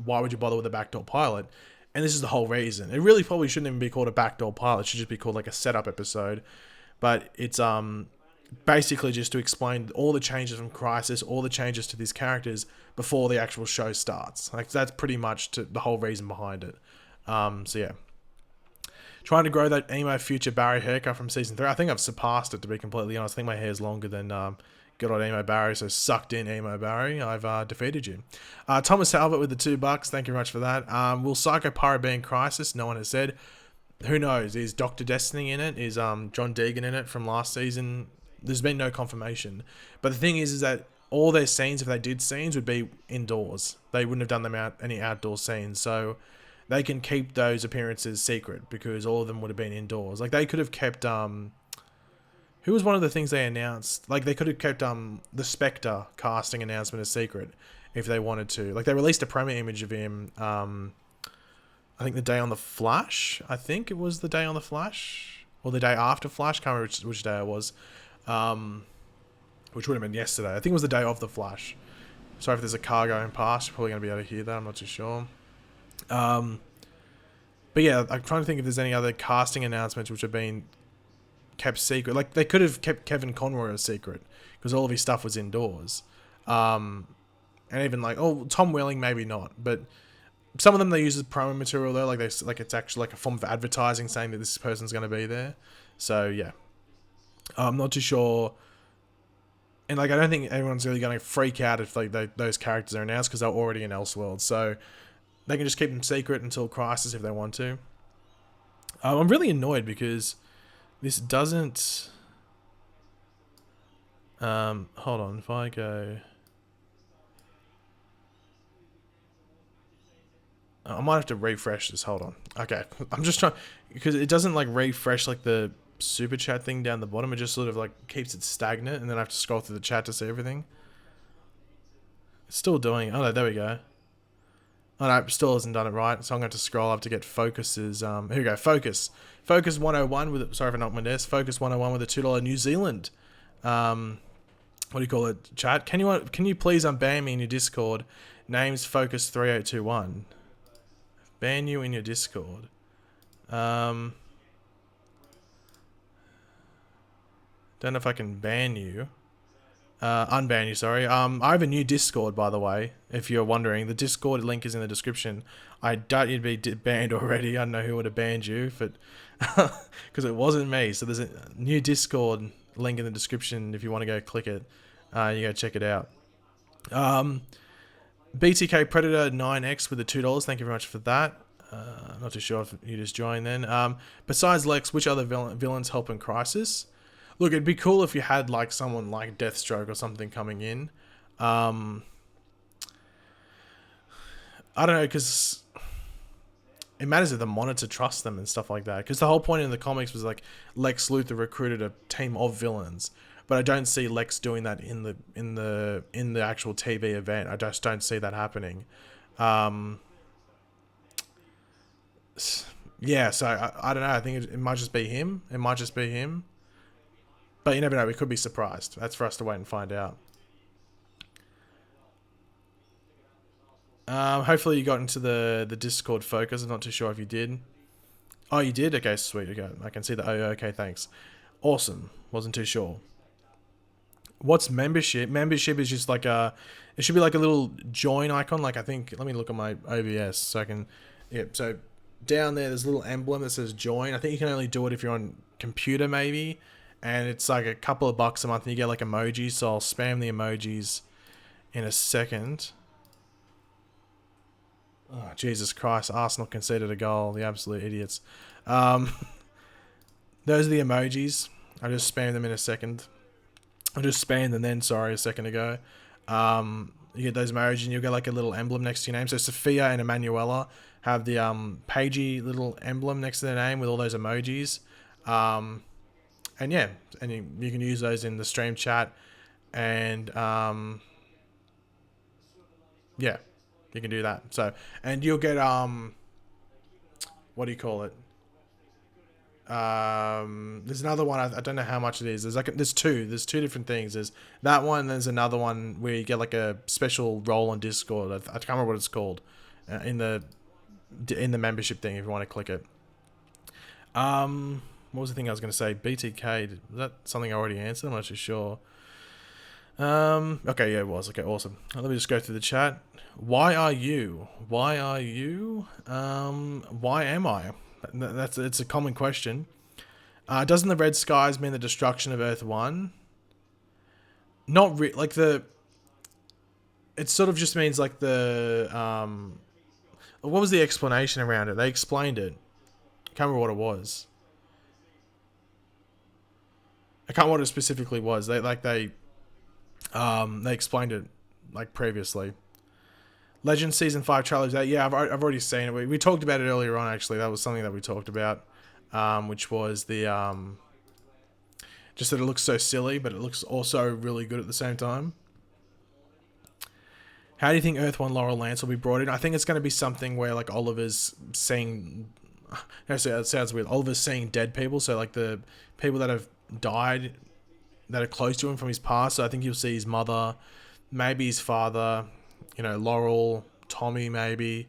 why would you bother with a backdoor pilot? And this is the whole reason. It really probably shouldn't even be called a backdoor pilot. It should just be called like a setup episode. But it's basically just to explain all the changes from Crisis, all the changes to these characters before the actual show starts. Like that's pretty much the whole reason behind it. So yeah. Trying to grow that emo future Barry haircut from season 3. I think I've surpassed it, to be completely honest. I think my hair is longer than good old emo Barry, so sucked in emo Barry. I've defeated you. Thomas Albert with the $2. Thank you very much for that. Will Psycho Pirate be in Crisis? No one has said. Who knows? Is Dr. Destiny in it? Is John Deegan in it from last season? There's been no confirmation. But the thing is that all their scenes, if they did scenes, would be indoors. They wouldn't have done them any outdoor scenes. So they can keep those appearances secret because all of them would have been indoors. Like they could have kept who was one of the things they announced? Like they could have kept the Spectre casting announcement a secret if they wanted to. Like they released a premiere image of him I think the day on the Flash. I think it was the day on the Flash or the day after Flash. Can't remember which day it was. Which would have been yesterday. I think it was the day of the Flash. Sorry if there's a car going past. You're probably going to be able to hear that. I'm not too sure. But yeah, I'm trying to think if there's any other casting announcements which have been kept secret. Like they could have kept Kevin Conroy a secret because all of his stuff was indoors. And even like, Tom Welling maybe not, but some of them they use as promo material though. Like it's actually like a form of advertising saying that this person's going to be there. So yeah, I'm not too sure. And like I don't think everyone's really going to freak out if like those characters are announced because they're already in Elseworld. So they can just keep them secret until Crisis if they want to. I'm really annoyed because this doesn't. Hold on, if I go. I might have to refresh this. Hold on. Okay, I'm just trying because it doesn't like refresh like the super chat thing down the bottom. It just sort of like keeps it stagnant, and then I have to scroll through the chat to see everything. It's still doing. Oh no, there we go. Oh no, it still hasn't done it right, so I'm going to scroll up to get Focus's. Here we go, Focus 101 with. Sorry for not my desk. Focus 101 with a $2 New Zealand. What do you call it? Chat. Can you please unban me in your Discord? Name's Focus 3821. Ban you in your Discord. Don't know if I can ban you. Unban you, sorry. I have a new Discord, by the way, if you're wondering. The Discord link is in the description. I doubt you'd be banned already. I don't know who would have banned you, but because it wasn't me. So there's a new Discord link in the description if you want to go click it. You go check it out. BTK Predator 9X with the $2. Thank you very much for that. Not too sure if you just joined then. Besides Lex, which other villains help in Crisis? Look, it'd be cool if you had like someone like Deathstroke or something coming in. I don't know, because it matters if the Monitor trusts them and stuff like that. Because the whole point in the comics was like Lex Luthor recruited a team of villains, but I don't see Lex doing that in the actual TV event. I just don't see that happening. Yeah, so I don't know. I think it might just be him. It might just be him. But you never know. We could be surprised. That's for us to wait and find out. Hopefully you got into the Discord focus. I'm not too sure if you did. Oh, you did? Okay, sweet. Okay, I can see that. Oh, okay, thanks. Awesome. Wasn't too sure. What's membership? Membership is just like a... It should be like a little join icon. Like, I think... Let me look at my OBS so I can... Yep, so down there, there's a little emblem that says join. I think you can only do it if you're on computer, maybe. And it's like a couple of bucks a month and you get like emojis. So I'll spam the emojis in a second. Oh, Jesus Christ. Arsenal conceded a goal. The absolute idiots. Those are the emojis. I just spammed them in a second. I just spammed them then, sorry, a second ago. You get those emojis and you'll get like a little emblem next to your name. So Sophia and Emanuela have the pagey little emblem next to their name with all those emojis. And yeah, and you can use those in the stream chat. And yeah, you can do that. So, and you'll get what do you call it? There's another one. I don't know how much it is. There's two different things. There's that one. There's another one where you get like a special role on Discord. I can't remember what it's called in the membership thing. If you want to click it. What was the thing I was going to say? BTK. Was that something I already answered? I'm not too sure. Okay, yeah, it was. Okay, awesome. Let me just go through the chat. Why are you? Why am I? It's a common question. Doesn't the red skies mean the destruction of Earth 1? Not like the... It sort of just means like the... what was the explanation around it? They explained it. I can't remember what it was. I can't remember what it specifically was. They explained it like previously. Legend Season 5 trailers. Yeah, I've already seen it. We talked about it earlier on, actually. That was something that we talked about, which was the just that it looks so silly, but it looks also really good at the same time. How do you think Earth 1 Laurel Lance will be brought in? I think it's going to be something where like Oliver's seeing... Actually, that sounds weird. Oliver's seeing dead people, so like the people that have died that are close to him from his past. So I think you'll see his mother, maybe his father... You know, Laurel, Tommy, maybe.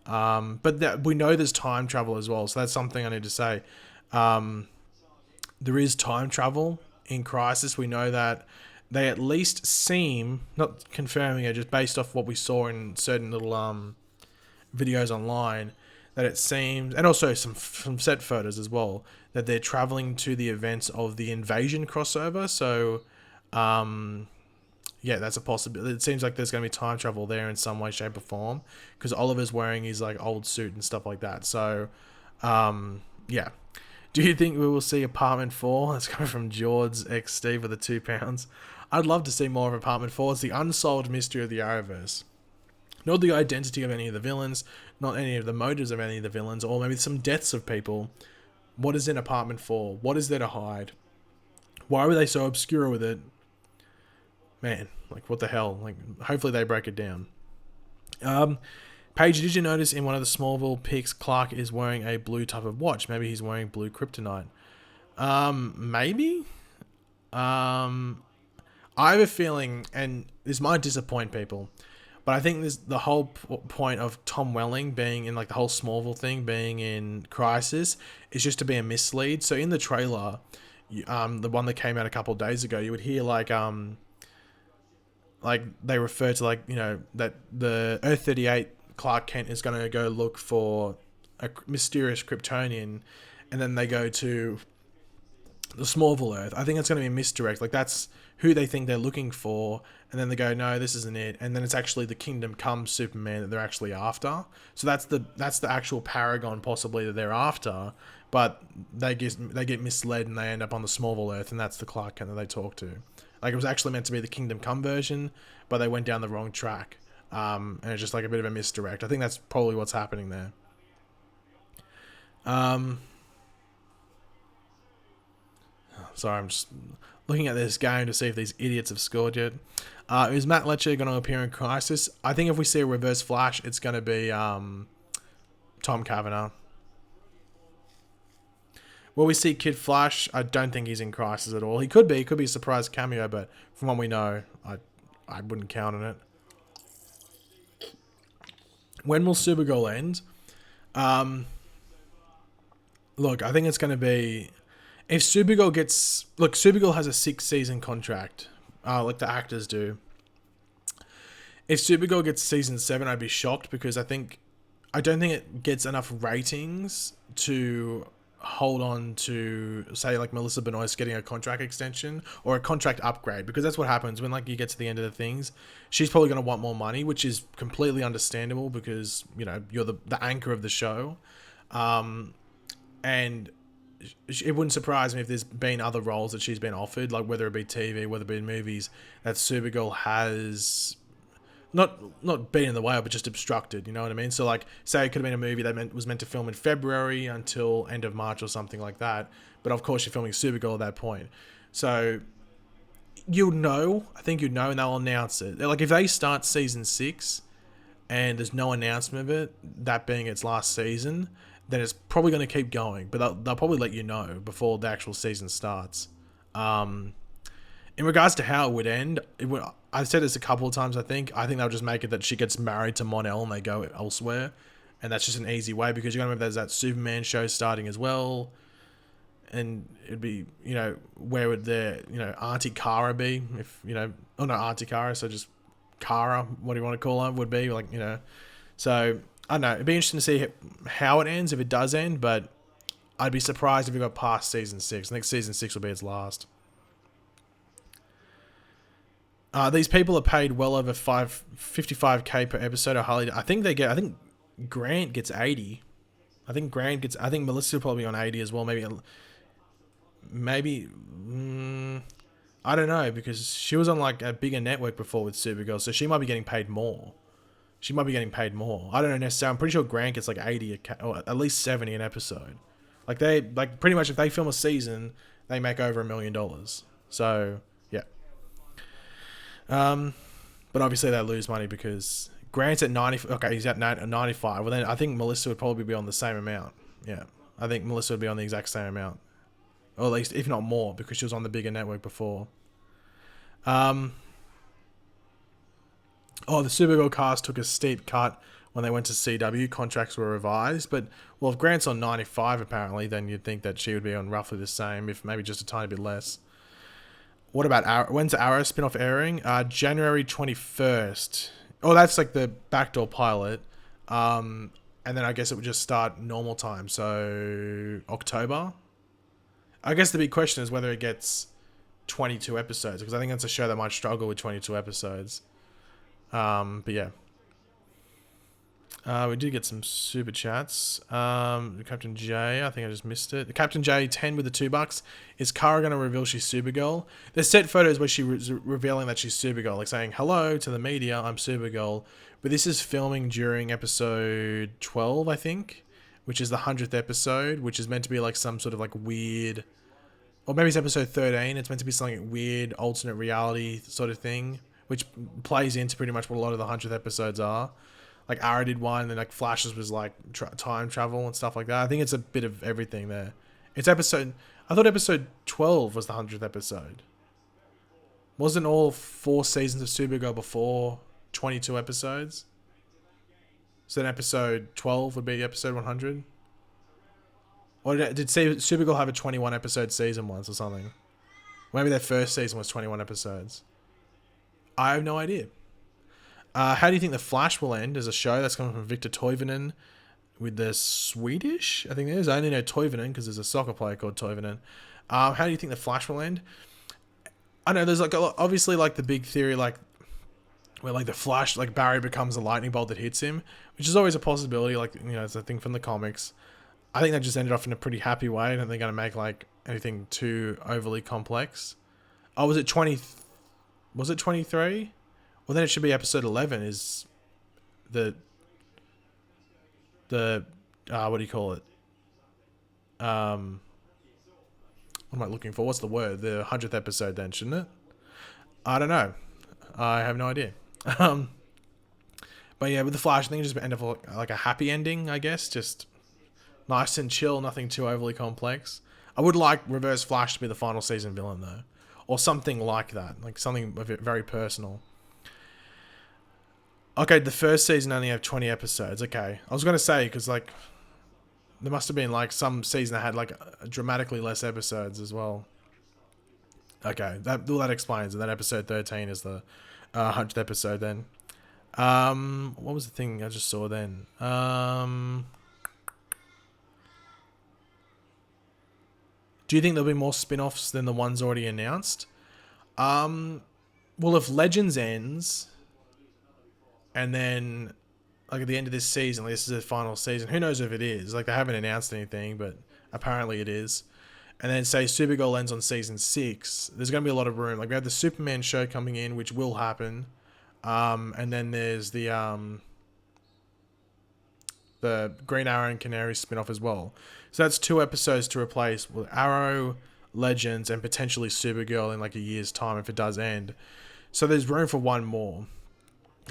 But we know there's time travel as well. So that's something I need to say. There is time travel in Crisis. We know that they at least seem, not confirming it, just based off what we saw in certain little videos online, that it seems, and also some set photos as well, that they're traveling to the events of the Invasion crossover. So, yeah, that's a possibility. It seems like there's going to be time travel there in some way, shape, or form, because Oliver's wearing his like old suit and stuff like that. So, yeah. Do you think we will see Apartment 4? That's coming from George X Steve with the £2. I'd love to see more of Apartment 4. It's the unsolved mystery of the Arrowverse. Not the identity of any of the villains, not any of the motives of any of the villains, or maybe some deaths of people. What is in Apartment 4? What is there to hide? Why were they so obscure with it? Man, like, what the hell? Like, hopefully they break it down. Paige, did you notice in one of the Smallville pics, Clark is wearing a blue type of watch? Maybe he's wearing blue kryptonite. Maybe? I have a feeling, and this might disappoint people, but I think the whole point of Tom Welling being in, like, the whole Smallville thing, being in Crisis, is just to be a mislead. So in the trailer, the one that came out a couple of days ago, you would hear, like they refer to, like, you know, that the Earth 38 Clark Kent is going to go look for a mysterious Kryptonian, and then they go to the Smallville Earth. I think it's going to be a misdirect. Like, that's who they think they're looking for, and then they go, no, this isn't it, and then it's actually the Kingdom Come Superman that they're actually after. So that's the actual Paragon possibly that they're after, but they get misled and they end up on the Smallville Earth, and that's the Clark Kent that they talk to. Like, it was actually meant to be the Kingdom Come version, but they went down the wrong track, and it's just like a bit of a misdirect. I think that's probably what's happening there. Sorry, I'm just looking at this game to see if these idiots have scored yet. Is Matt Letcher going to appear in Crisis? I think if we see a Reverse Flash, it's going to be Tom Cavanagh. Will we see Kid Flash? I don't think he's in Crisis at all. He could be. He could be a surprise cameo, but from what we know, I wouldn't count on it. When will Supergirl end? Look, I think it's going to be... If Supergirl gets... Look, Supergirl has a 6-season contract, like the actors do. If Supergirl gets season 7, I'd be shocked, because I don't think it gets enough ratings to hold on to, say, like Melissa Benoist getting a contract extension or a contract upgrade, because that's what happens when, like, you get to the end of the things. She's probably going to want more money, which is completely understandable, because, you know, you're the anchor of the show. And it wouldn't surprise me if there's been other roles that she's been offered, like whether it be TV, whether it be movies, that Supergirl has not been in the way, but just obstructed, you know what I mean? So, like, say it could have been a movie that was meant to film in February until end of March or something like that, but of course you're filming Supergirl at that point. So you'll know, I think you'd know, and they'll announce it. Like, if they start season 6 and there's no announcement of it, that being its last season, then it's probably going to keep going, but they'll probably let you know before the actual season starts. In regards to how it would end, I've said this a couple of times, I think they'll just make it that she gets married to Mon-El and they go elsewhere, and that's just an easy way, because you're going to remember there's that Superman show starting as well, and it'd be, you know, where would their, you know, Auntie Kara be, if, you know, oh no, Auntie Kara, so just Kara, what do you want to call her, would be, like, you know, so... I don't know. It'd be interesting to see how it ends, if it does end, but I'd be surprised if it got past season 6. I think season 6 will be its last. These people are paid well over $55K per episode. I think Grant gets 80. I think Melissa will probably be on 80 as well. Maybe. I don't know, because she was on like a bigger network before with Supergirl, so she might be getting paid more. I don't know necessarily. I'm pretty sure Grant gets like 80 or at least 70 an episode. Like, pretty much if they film a season, they make over $1 million. So yeah. But obviously they lose money because Grant's at 90. Okay, he's at 95. Well, then I think Melissa would probably be on the same amount. Yeah, I think Melissa would be on the exact same amount, or at least if not more, because she was on the bigger network before. The Supergirl cast took a steep cut when they went to CW. Contracts were revised, but, well, if Grant's on 95 apparently, then you'd think that she would be on roughly the same, if maybe just a tiny bit less. What about Arrow? When's Arrow spin-off airing? January 21st. Oh, that's like the backdoor pilot. And then I guess it would just start normal time, so October. I guess the big question is whether it gets 22 episodes, because I think that's a show that might struggle with 22 episodes. But yeah. We did get some super chats. Captain J, I think I just missed it. Captain J, 10 with the $2. Is Kara going to reveal she's Supergirl? There's set photos where she's revealing that she's Supergirl, like saying, hello to the media, I'm Supergirl. But this is filming during episode 12, I think, which is the 100th episode, which is meant to be like some sort of like weird, or maybe it's episode 13. It's meant to be something weird, alternate reality sort of thing, which plays into pretty much what a lot of the 100th episodes are. Like, Arrow did one, and then like Flash's was like time travel and stuff like that. I think it's a bit of everything there. I thought episode 12 was the 100th episode. Wasn't all 4 seasons of Supergirl before 22 episodes? So then episode 12 would be episode 100? Or did Supergirl have a 21 episode season once or something? Maybe their first season was 21 episodes. I have no idea. How do you think The Flash will end as a show? That's coming from Victor Toivonen with the Swedish, I think it is. I only know Toivonen because there's a soccer player called Toivonen. How do you think The Flash will end? I know there's like obviously like the big theory, like where like the Flash, like Barry becomes a lightning bolt that hits him, which is always a possibility. Like, you know, it's a thing from the comics. I think that just ended off in a pretty happy way. I don't think they're going to make like anything too overly complex. Oh, was it 20? Was it 23? Well, then it should be episode 11. Is the what do you call it? What am I looking for? What's the word? The 100th episode then, shouldn't it? I don't know. I have no idea. But yeah, with the Flash, I think it just end up like a happy ending, I guess. Just nice and chill, nothing too overly complex. I would like Reverse Flash to be the final season villain, though. Or something like that. Like something very personal. Okay, the first season only have 20 episodes. Okay. I was going to say, because like, there must have been like some season that had like dramatically less episodes as well. Okay, that explains it. That episode 13 is the 100th episode then. What was the thing I just saw then? Do you think there'll be more spin-offs than the ones already announced? Well, if Legends ends, and then like at the end of this season, like this is the final season, who knows if it is? Like they haven't announced anything, but apparently it is. And then say Supergirl ends on season 6, there's going to be a lot of room. Like we have the Superman show coming in, which will happen. And then there's the Green Arrow and Canary spin-off as well. So that's 2 episodes to replace with Arrow, Legends, and potentially Supergirl in like a year's time if it does end. So there's room for one more.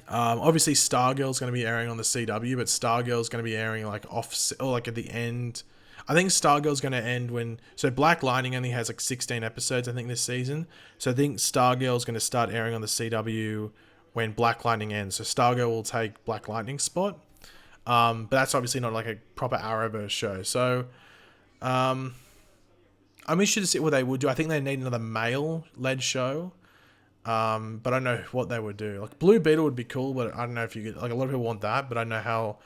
Obviously Stargirl's going to be airing on the CW, but Stargirl's going to be airing like off or like at the end. I think Stargirl's going to end when... So Black Lightning only has like 16 episodes, I think, this season. So I think Stargirl's going to start airing on the CW when Black Lightning ends. So Stargirl will take Black Lightning's spot. But that's obviously not like a proper Arrowverse show. So I'm interested to see what they would do. I think they need another male-led show. But I don't know what they would do. Like Blue Beetle would be cool, but I don't know if you could... Like a lot of people want that, but I don't know how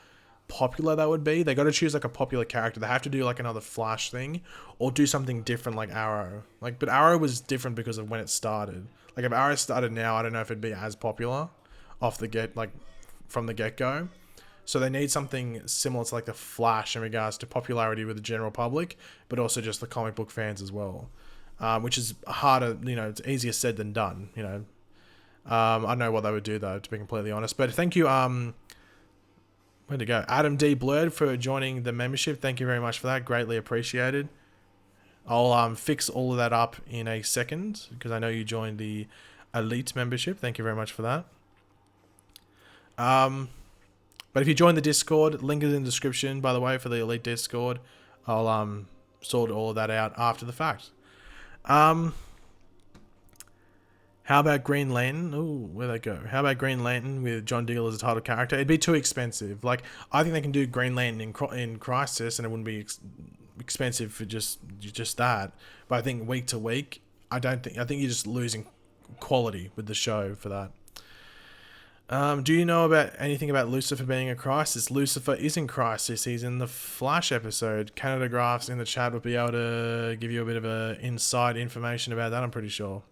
popular that would be. They got to choose like a popular character. They have to do like another Flash thing or do something different like Arrow. Like, but Arrow was different because of when it started. Like if Arrow started now, I don't know if it'd be as popular from the get-go. So they need something similar to like the Flash in regards to popularity with the general public, but also just the comic book fans as well. Which is harder, you know, it's easier said than done, you know. I don't know what they would do though, to be completely honest. But thank you, where'd it go? Adam D. Blurred for joining the membership. Thank you very much for that. Greatly appreciated. I'll fix all of that up in a second because I know you joined the Elite membership. Thank you very much for that. But if you join the Discord, link is in the description, by the way, for the Elite Discord. I'll sort all of that out after the fact. How about Green Lantern? Ooh, where'd that go? How about Green Lantern with John Diggle as a title character? It'd be too expensive. Like, I think they can do Green Lantern in Crisis, and it wouldn't be expensive for just that. But I think week to week, I think you're just losing quality with the show for that. Do you know about anything about Lucifer being a crisis? Lucifer is in crisis. He's in the Flash episode. Canada Graphs in the chat would be able to give you a bit of inside information about that, I'm pretty sure.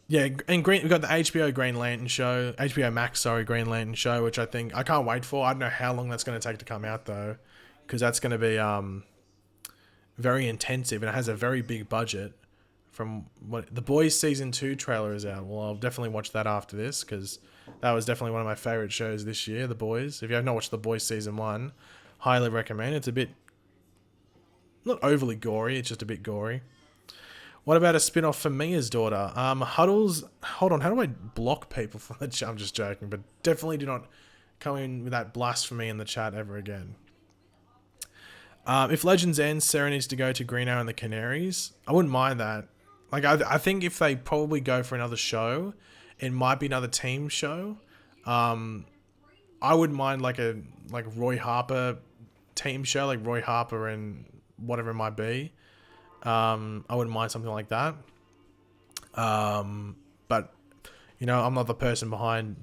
Yeah, and we've got the HBO Green Lantern show, HBO Max, Green Lantern show, which I can't wait for. I don't know how long that's going to take to come out though, because that's going to be very intensive and it has a very big budget. From what The Boys season 2 trailer is out. Well, I'll definitely watch that after this because that was definitely one of my favorite shows this year, The Boys. If you have not watched The Boys season 1, highly recommend. It's a bit not overly gory, it's just a bit gory. What about a spin-off for Mia's daughter? Huddles. Hold on, how do I block people from the chat? I'm just joking, but definitely do not come in with that blasphemy in the chat ever again. If Legends ends, Sarah needs to go to Green Arrow and the Canaries. I wouldn't mind that. Like, I think if they probably go for another show, it might be another team show. I wouldn't mind like Roy Harper team show, like Roy Harper and whatever it might be. I wouldn't mind something like that. But, you know, I'm not the person behind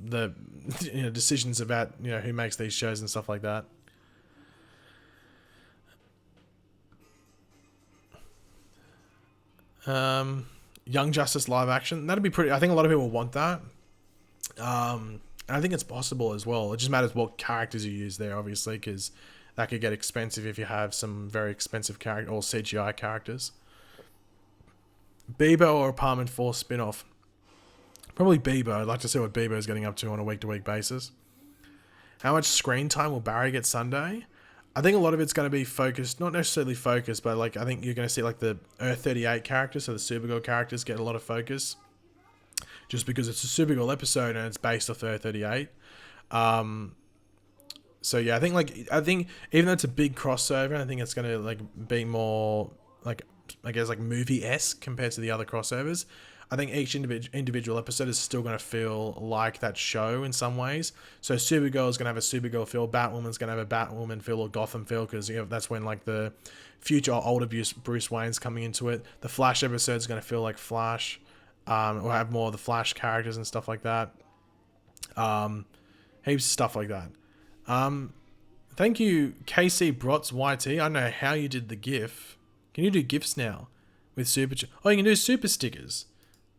the decisions about, who makes these shows and stuff like that. Young Justice live action. That'd be pretty. I think a lot of people want that. And I think it's possible as well. It just matters what characters you use there, obviously, because that could get expensive if you have some very expensive character or CGI characters. Bieber or Apartment 4 spin-off? Probably Bieber. I'd like to see what Bieber is getting up to on a week-to-week basis. How much screen time will Barry get Sunday? I think a lot of it's going to be focused, not necessarily focused, but like I think you're going to see like the Earth 38 characters, so the Supergirl characters get a lot of focus. Just because it's a Supergirl episode and it's based off Earth 38. So yeah, I think even though it's a big crossover, I think it's going to like be more like, I guess, like movie-esque compared to the other crossovers. I think each individual episode is still going to feel like that show in some ways. So Supergirl is going to have a Supergirl feel, Batwoman's going to have a Batwoman feel or Gotham feel, because that's when like the future or older Bruce Wayne's coming into it. The Flash episode is going to feel like Flash, or have more of the Flash characters and stuff like that. Heaps of stuff like that. Thank you, KC Brotz YT. I don't know how you did the GIF. Can you do GIFs now with super? Oh, you can do super stickers.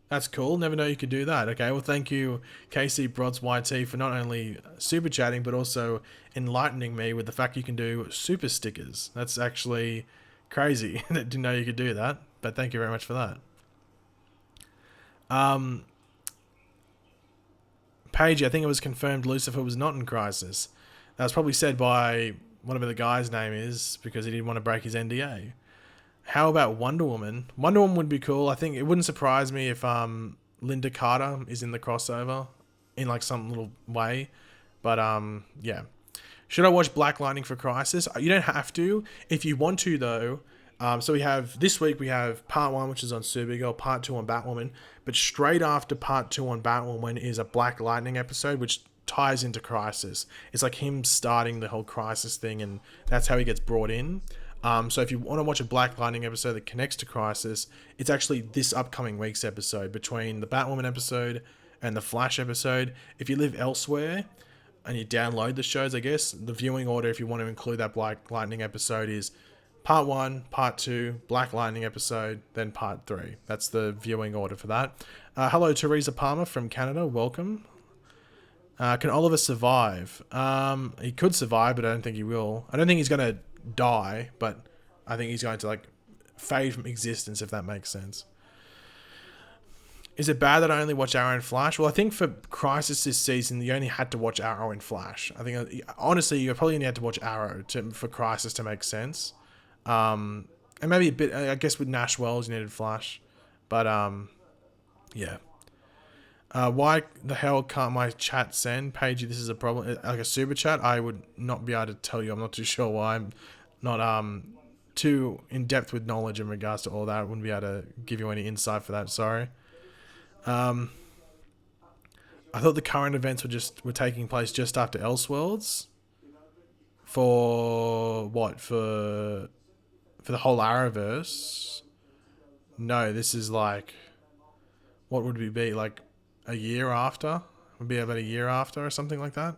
That's cool. Never know you could do that. Okay, well, thank you, KC Brotz YT, for not only super chatting but also enlightening me with the fact you can do super stickers. That's actually crazy. I didn't know you could do that, but thank you very much for that. Paige, I think it was confirmed Lucifer was not in Crisis. That was probably said by whatever the guy's name is because he didn't want to break his NDA. How about Wonder Woman? Wonder Woman would be cool. I think it wouldn't surprise me if Linda Carter is in the crossover in like some little way. But yeah. Should I watch Black Lightning for Crisis? You don't have to. If you want to, though. So we have, this week we have part 1, which is on Supergirl, part 2 on Batwoman. But straight after part 2 on Batwoman is a Black Lightning episode, which ties into Crisis. It's like him starting the whole Crisis thing, and that's how he gets brought in. So if you want to watch a Black Lightning episode that connects to Crisis, it's actually this upcoming week's episode between the Batwoman episode and the Flash episode. If you live elsewhere and you download the shows, I guess, the viewing order, if you want to include that Black Lightning episode, is part 1, part 2, Black Lightning episode, then part 3. That's the viewing order for that. Hello, Teresa Palmer from Canada. Welcome. Can Oliver survive? He could survive, but I don't think he will. I don't think he's going to die, but I think he's going to like fade from existence, if that makes sense. Is it bad that I only watch Arrow and Flash? Well, I think for Crisis this season, you only had to watch Arrow and Flash. I think, honestly, you probably only had to watch Arrow for Crisis to make sense. And maybe a bit, I guess with Nash Wells, you needed Flash. But, yeah. Why the hell can't my chat send? Paige, this is a problem. Like a super chat, I would not be able to tell you. I'm not too sure why. I'm not too in depth with knowledge in regards to all that. I wouldn't be able to give you any insight for that. Sorry. I thought the current events were taking place just after Elseworlds. For what? For the whole Arrowverse? No, this is like, what would we be like? A year after? Would be about a year after or something like that.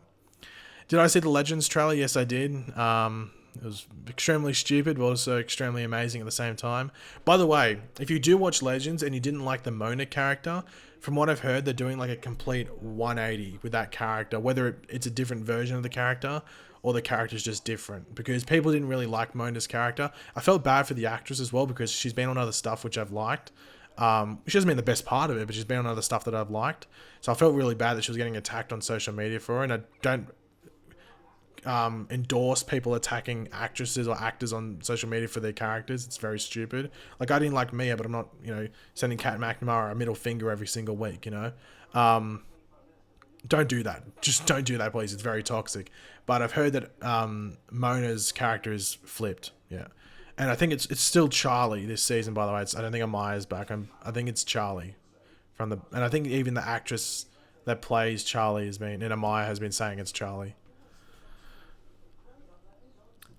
Did I see the Legends trailer? Yes, I did. It was extremely stupid, but also extremely amazing at the same time. By the way, if you do watch Legends and you didn't like the Mona character, from what I've heard, they're doing like a complete 180 with that character, whether it's a different version of the character or the character's just different, because people didn't really like Mona's character. I felt bad for the actress as well, because she's been on other stuff which I've liked. Which hasn't been the best part of it, but she's been on other stuff that I've liked. So I felt really bad that she was getting attacked on social media for her, and I don't endorse people attacking actresses or actors on social media for their characters. It's very stupid. Like, I didn't like Mia, but I'm not, sending Kat McNamara a middle finger every single week, Don't do that. Just don't do that, please. It's very toxic. But I've heard that Mona's character is flipped. Yeah. And I think it's still Charlie this season, by the way. I don't think Amaya's back. I think it's Charlie. And I think even the actress that plays Charlie and Amaya has been saying it's Charlie.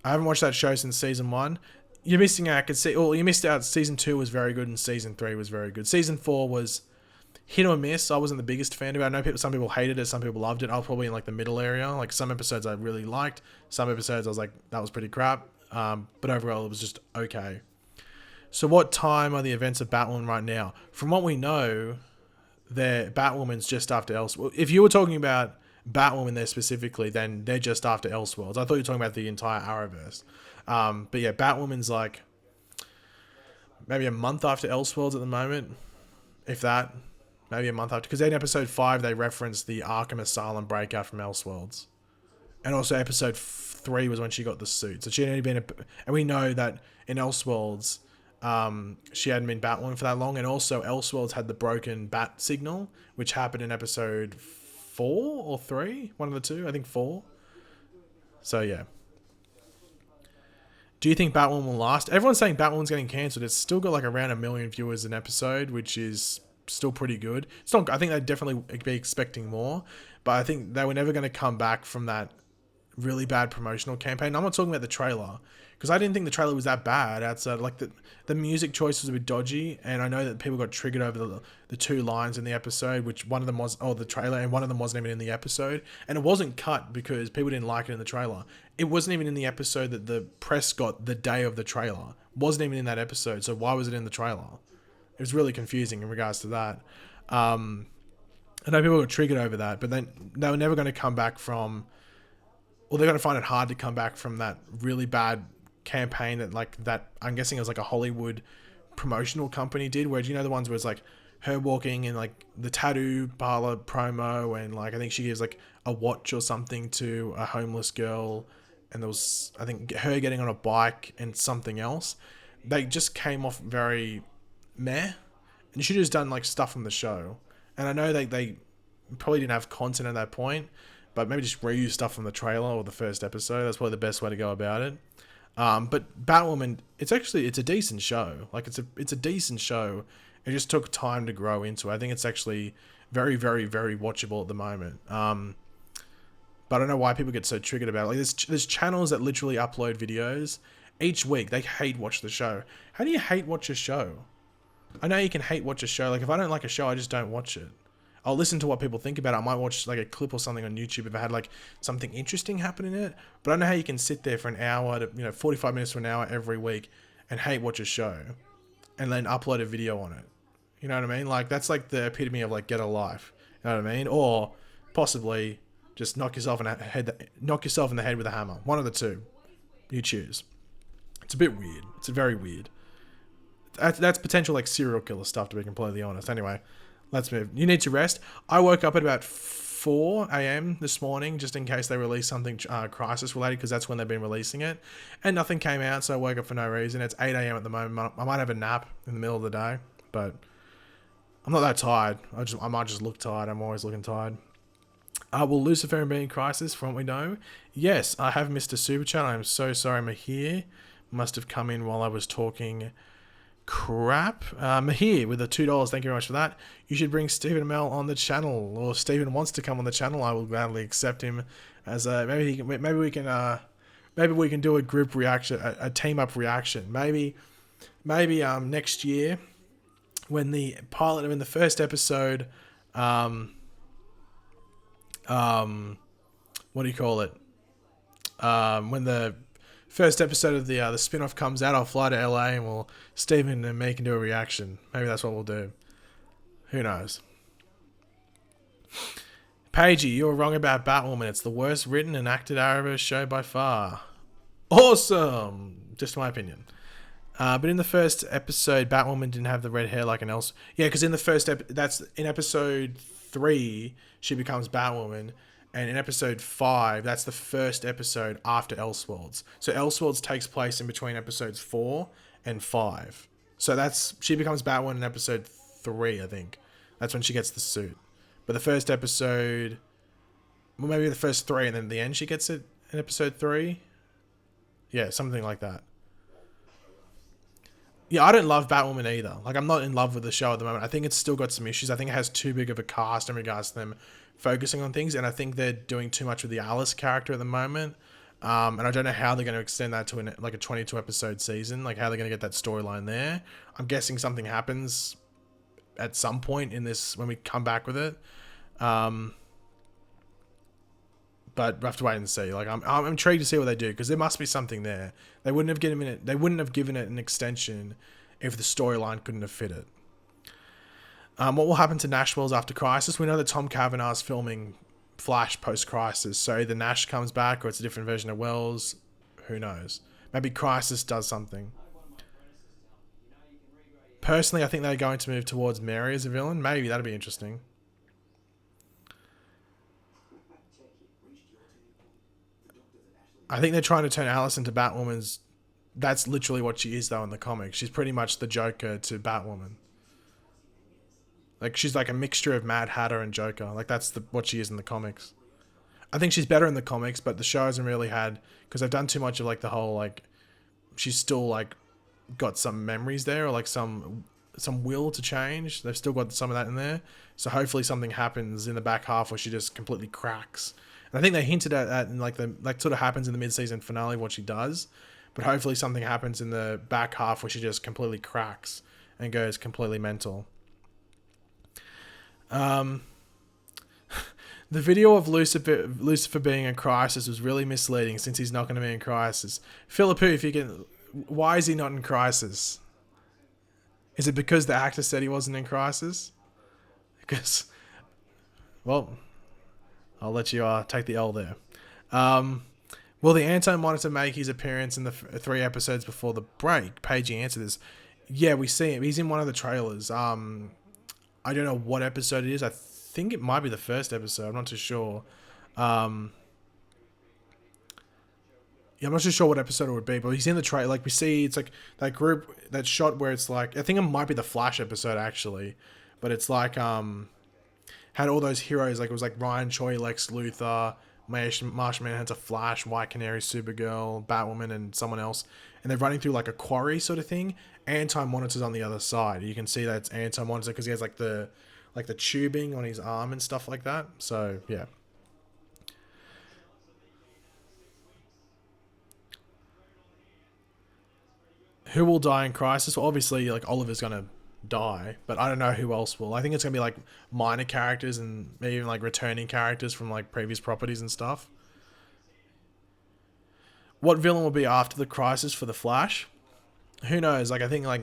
I haven't watched that show since season 1. You're missing out. You missed out. Season 2 was very good and season 3 was very good. Season 4 was hit or miss. I wasn't the biggest fan of it. I know some people hated it, some people loved it. I was probably in like the middle area. Like, some episodes I really liked. Some episodes I was like, that was pretty crap. But overall it was just okay. So what time are the events of Batwoman right now? From what we know, Batwoman's just after Elseworlds. If you were talking about Batwoman there specifically, then they're just after Elseworlds. I thought you were talking about the entire Arrowverse. But yeah, Batwoman's like maybe a month after Elseworlds at the moment, if that. Maybe a month after, because in episode 5 they referenced the Arkham Asylum breakout from Elseworlds, and also episode 3 was when she got the suit. So she had only been, and we know that in Elseworlds, she hadn't been Batwoman for that long, and also Elseworlds had the broken bat signal, which happened in episode 4 or 3, one of the two, I think 4. So yeah. Do you think Batwoman will last? Everyone's saying Batwoman's getting cancelled. It's still got like around 1 million viewers an episode, which is still pretty good. It's not. I think they'd definitely be expecting more, but I think they were never going to come back from that really bad promotional campaign. I'm not talking about the trailer, because I didn't think the trailer was that bad. Outside, like the music choice was a bit dodgy, and I know that people got triggered over the 2 lines in the episode, which one of them was the trailer, and one of them wasn't even in the episode, and it wasn't cut because people didn't like it in the trailer. It wasn't even in the episode that the press got the day of the trailer. It wasn't even in that episode, so why was it in the trailer? It was really confusing in regards to that. I know people got triggered over that, but then they were never going to come back from, or they're going to find it hard to come back from that really bad campaign that I'm guessing it was like a Hollywood promotional company did, where, you know, the ones where it's like her walking in like the tattoo parlor promo, and like I think she gives like a watch or something to a homeless girl, and there was, I think, her getting on a bike and something else. They just came off very meh, and you should have just done like stuff from the show. And I know they probably didn't have content at that point, but maybe just reuse stuff from the trailer or the first episode. That's probably the best way to go about it. But Batwoman, it's a decent show. Like it's a decent show. It just took time to grow into. I think it's actually very, very, very watchable at the moment. But I don't know why people get so triggered about it. Like there's channels that literally upload videos each week. They hate watch the show. How do you hate watch a show? I know you can hate watch a show. Like if I don't like a show, I just don't watch it. I'll listen to what people think about it. I might watch like a clip or something on YouTube if I had like something interesting happen in it. But I know how you can sit there for an hour to 45 minutes to an hour every week and hate watch a show and then upload a video on it. You know what I mean? Like that's like the epitome of like get a life. You know what I mean? Or possibly just knock yourself in the head with a hammer. One of the two. You choose. It's a bit weird. It's very weird. That's potential like serial killer stuff, to be completely honest. Anyway, let's move. You need to rest. I woke up at about 4 a.m. this morning, just in case they release something crisis related, because that's when they've been releasing it. And nothing came out, so I woke up for no reason. It's 8 a.m. at the moment. I might have a nap in the middle of the day, but I'm not that tired. I might just look tired. I'm always looking tired. Will Lucifer be in crisis from what we know? Yes, I have missed a super chat. I'm so sorry, Mahir. Must have come in while I was talking crap. Mahir with the $2. Thank you very much for that. You should bring Stephen Amell on the channel, or if Stephen wants to come on the channel, I will gladly accept him as maybe we can do a group reaction, a team up reaction. Maybe next year when the first episode what do you call it? When the first episode of the spin-off comes out, I'll fly to LA and Stephen and me can do a reaction. Maybe that's what we'll do. Who knows? Paigey, you were wrong about Batwoman. It's the worst written and acted Arrowverse show by far. Awesome! Just my opinion. But in the first episode, Batwoman didn't have the red hair like an else. Yeah, because in the first that's in episode 3, she becomes Batwoman. And in episode 5, that's the first episode after Elseworlds. So Elseworlds takes place in between episodes 4 and 5. So she becomes Batwoman in episode 3, I think. That's when she gets the suit. But the first episode, well, maybe the first 3, and then at the end she gets it in episode 3. Yeah, something like that. Yeah, I don't love Batwoman either. Like, I'm not in love with the show at the moment. I think it's still got some issues. I think it has too big of a cast in regards to them focusing on things, and I think they're doing too much with the Alice character at the moment. And I don't know how they're going to extend that to a 22 episode season. Like, how they're going to get that storyline there. I'm guessing something happens at some point in this when we come back with it. But we'll have to wait and see. Like, I'm intrigued to see what they do, because there must be something there. They wouldn't have given it an extension if the storyline couldn't have fit it. What will happen to Nashville's after Crisis? We know that Tom Cavanagh's filming Flash post-Crisis, so either Nash comes back or it's a different version of Wells. Who knows? Maybe Crisis does something. Personally, I think they're going to move towards Mary as a villain. Maybe that'd be interesting. I think they're trying to turn Alice into Batwoman's... That's literally what she is, though, in the comics. She's pretty much the Joker to Batwoman. Like, she's like a mixture of Mad Hatter and Joker. Like, that's what she is in the comics. I think she's better in the comics, but the show hasn't really had... Because they've done too much of, like, the whole, like... She's still, like, got some memories there, or, like, some will to change. They've still got some of that in there. So hopefully something happens in the back half where she just completely cracks. And I think they hinted at that in, like, sort of happens in the mid-season finale, what she does. But hopefully something happens in the back half where she just completely cracks and goes completely mental. The video of Lucifer being in Crisis was really misleading since he's not going to be in Crisis. Philippu, if you can... Why is he not in Crisis? Is it because the actor said he wasn't in Crisis? Because... Well... I'll let you take the L there. Will the Anti-Monitor make his appearance in the 3 episodes before the break? Paige, you answer this. Yeah, we see him. He's in one of the trailers. I don't know what episode it is. I think it might be the first episode. I'm not too sure. Yeah, I'm not too sure what episode it would be, but he's in the trailer. Like, we see, it's like that group, that shot where it's like, I think it might be the Flash episode, actually. But it's like, had all those heroes, like, it was like Ryan Choi, Lex Luthor, Martian Manhunter, Flash, White Canary, Supergirl, Batwoman, and someone else. And they're running through, like, a quarry sort of thing. Anti-Monitor's on the other side. You can see that it's Anti-Monitor because he has, like the tubing on his arm and stuff like that. So, yeah. Who will die in Crisis? Well, obviously, like, Oliver's going to die, but I don't know who else will. I think it's going to be, like, minor characters and maybe even, like, returning characters from, like, previous properties and stuff. What villain will be after the Crisis for the Flash? Who knows? Like, I think, like,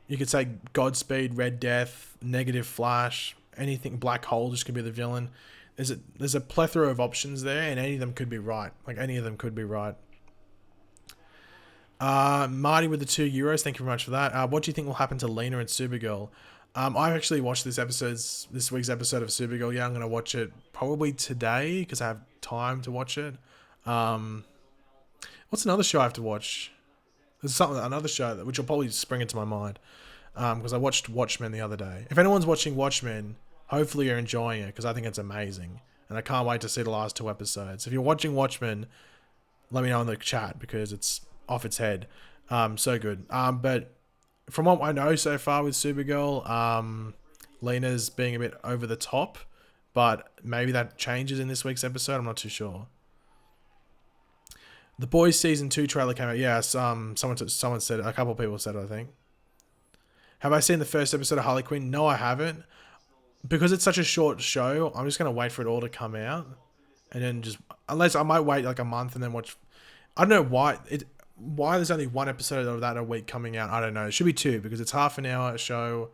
you could say Godspeed, Red Death, Negative Flash, anything, Black Hole just could be the villain. There's a plethora of options there, and any of them could be right. Like, any of them could be right. Marty with the €2. Thank you very much for that. What do you think will happen to Lena and Supergirl? I've actually watched this week's episode of Supergirl. Yeah, I'm going to watch it probably today because I have time to watch it. What's another show I have to watch? There's another show which will probably spring into my mind because I watched Watchmen the other day. If anyone's watching Watchmen, hopefully you're enjoying it because I think it's amazing. And I can't wait to see the last 2 episodes. If you're watching Watchmen, let me know in the chat because it's off its head. So good. But from what I know so far with Supergirl, Lena's being a bit over the top, but maybe that changes in this week's episode. I'm not too sure. The Boys Season 2 trailer came out. Yes, someone said, a couple of people said it, I think. Have I seen the first episode of Harley Quinn? No, I haven't. Because it's such a short show, I'm just going to wait for it all to come out. And then unless I might wait like a month and then watch. I don't know why there's only 1 episode of that a week coming out. I don't know. It should be 2 because it's half an hour show,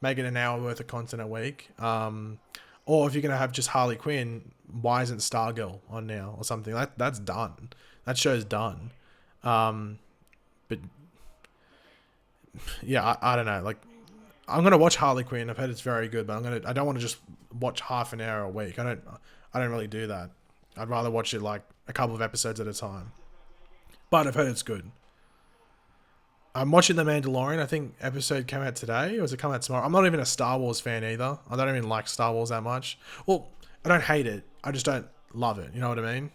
make it an hour worth of content a week. Or if you're going to have just Harley Quinn, why isn't Stargirl on now or something? That's done. That show's done. But yeah, I don't know. Like, I'm going to watch Harley Quinn. I've heard it's very good, but I don't want to just watch half an hour a week. I don't really do that. I'd rather watch it like a couple of episodes at a time. But I've heard it's good. I'm watching The Mandalorian. I think episode came out today, or does it come out tomorrow? I'm not even a Star Wars fan either. I don't even like Star Wars that much. Well, I don't hate it. I just don't love it. You know what I mean?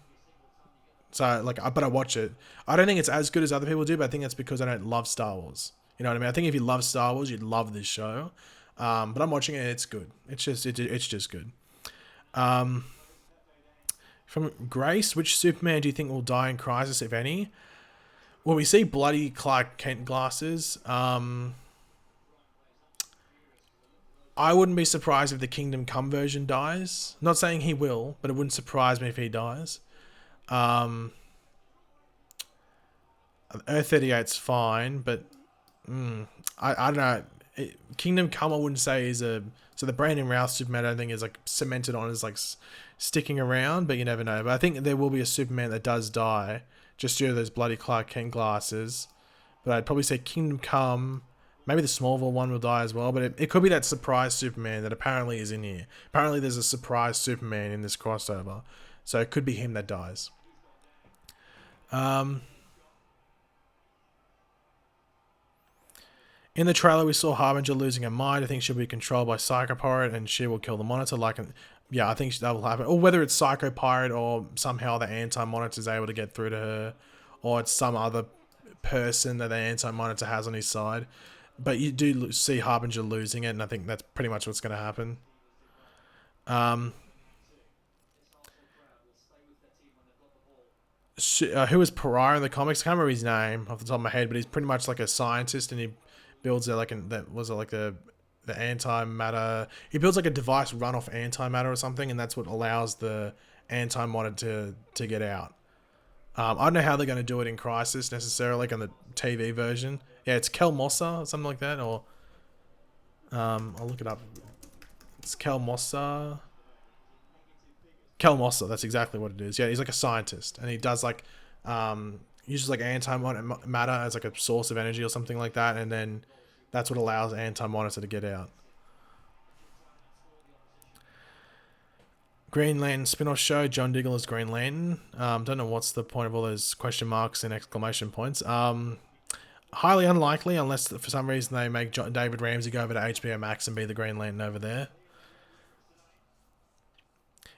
So, but I watch it. I don't think it's as good as other people do, but I think it's because I don't love Star Wars. You know what I mean? I think if you love Star Wars, you'd love this show. But I'm watching it. It's good. It's just good. From Grace, which Superman do you think will die in Crisis, if any? Well, we see bloody Clark Kent glasses. I wouldn't be surprised if the Kingdom Come version dies. Not saying he will, but it wouldn't surprise me if he dies. Earth 38's fine, but I don't know. Kingdom Come, I wouldn't say is a. So the Brandon Routh Superman, I don't think is like cemented on as like sticking around, but you never know. But I think there will be a Superman that does die just due to those bloody Clark Kent glasses. But I'd probably say Kingdom Come. Maybe the Smallville one will die as well, but it could be that surprise Superman that apparently is in here. Apparently, there's a surprise Superman in this crossover, so it could be him that dies. Um, In the trailer, we saw Harbinger losing her mind. I think she'll be controlled by Psycho Pirate, and she will kill the Monitor. Yeah, I think that will happen. Or whether it's Psycho Pirate or somehow the Anti-Monitor is able to get through to her, or it's some other person that the Anti-Monitor has on his side. But you do see Harbinger losing it, and I think that's pretty much what's going to happen. Who was Pariah in the comics? I can't remember his name off the top of my head, but he's pretty much like a scientist, and he builds the antimatter. He builds like a device run off antimatter or something, and that's what allows the anti-monitor to get out. I don't know how they're going to do it in Crisis necessarily, like on the TV version. Yeah, it's Kel Mossa or something like that, or I'll look it up. It's Kel Mossa. Kel Mossa, that's exactly what it is. Yeah, he's like a scientist, and he does like uses like antimatter as like a source of energy or something like that, and then that's what allows Anti-Monitor to get out. Green Lantern spin-off show, John Diggle as Green Lantern. Don't know what's the point of all those question marks and exclamation points. Highly unlikely, unless for some reason they make David Ramsey go over to HBO Max and be the Green Lantern over there.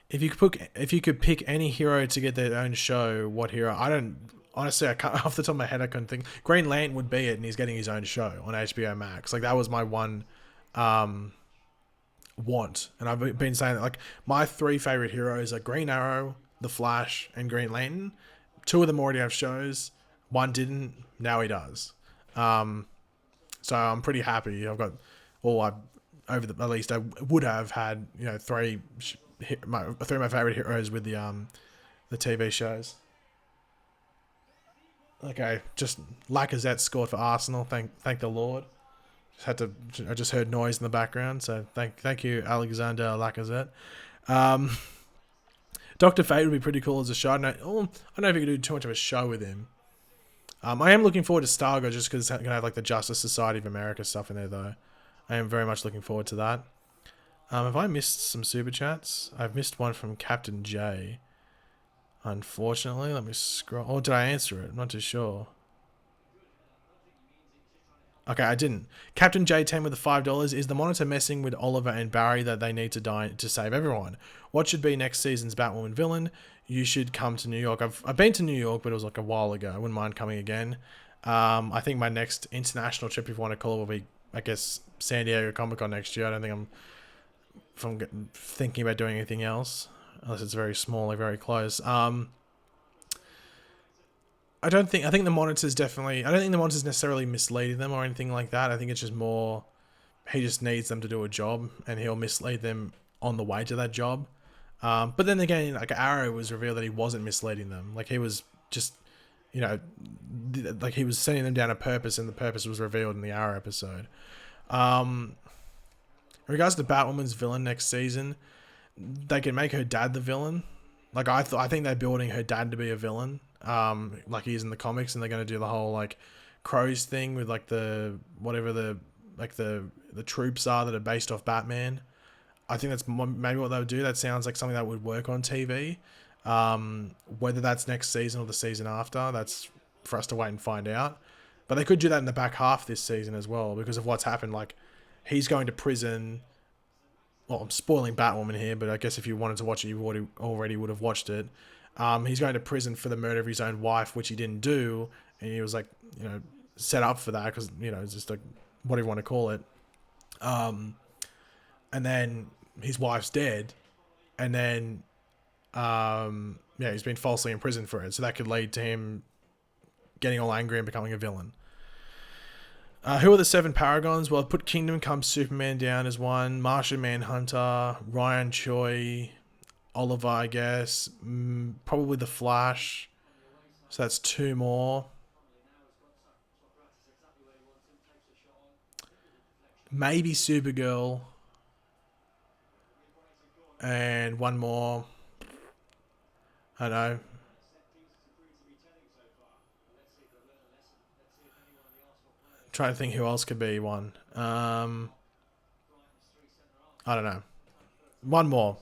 If you could pick any hero to get their own show, what hero? I don't honestly. I can't off the top of my head. I couldn't think. Green Lantern would be it, and he's getting his own show on HBO Max. Like that was my one want, and I've been saying that. Like my three favorite heroes are Green Arrow, The Flash, and Green Lantern. Two of them already have shows. One didn't. Now he does. So I'm pretty happy. I've got at least I would have had three of my favorite heroes with the TV shows. Okay, just Lacazette scored for Arsenal. Thank the Lord. I just heard noise in the background, so thank you, Alexander Lacazette. Doctor Fate would be pretty cool as a show. I don't know if you could do too much of a show with him. I am looking forward to Stargo just because it's going to have like the Justice Society of America stuff in there, though. I am very much looking forward to that. Have I missed some super chats? I've missed one from Captain J. Unfortunately, let me scroll. Or did I answer it? I'm not too sure. Okay, I didn't. Captain J10 with the $5. Is the Monitor messing with Oliver and Barry that they need to die to save everyone? What should be next season's Batwoman villain? You should come to New York. I've been to New York, but it was like a while ago. I wouldn't mind coming again. I think my next international trip, if you want to call it, will be, I guess, San Diego Comic-Con next year. I don't think I'm thinking about doing anything else, unless it's very small or very close. I think the Monitor's definitely... I don't think the Monitor's necessarily misleading them or anything like that. I think it's just more... He just needs them to do a job, and he'll mislead them on the way to that job. But then again, like Arrow was revealed that he wasn't misleading them. Like he was just... like he was sending them down a purpose, and the purpose was revealed in the Arrow episode. In regards to Batwoman's villain next season, they can make her dad the villain. Like I think they're building her dad to be a villain, like he is in the comics, and they're going to do the whole like Crows thing with like the troops are that are based off Batman. I think that's maybe what they would do. That sounds like something that would work on TV. Whether that's next season or the season after, that's for us to wait and find out. But they could do that in the back half this season as well, because of what's happened. Like, he's going to prison. Well, I'm spoiling Batwoman here, but I guess if you wanted to watch it, you already would have watched it. He's going to prison for the murder of his own wife, which he didn't do, and he was like, set up for that because it's just like whatever you want to call it. And then his wife's dead, and then he's been falsely imprisoned for it. So that could lead to him getting all angry and becoming a villain. Who are the 7 Paragons? Well, I put Kingdom Come Superman down as one. Martian Manhunter, Ryan Choi, Oliver, I guess. Probably the Flash. So that's 2 more. maybe Supergirl, and one more. I don't know. Trying to think who else could be one. I don't know. One more.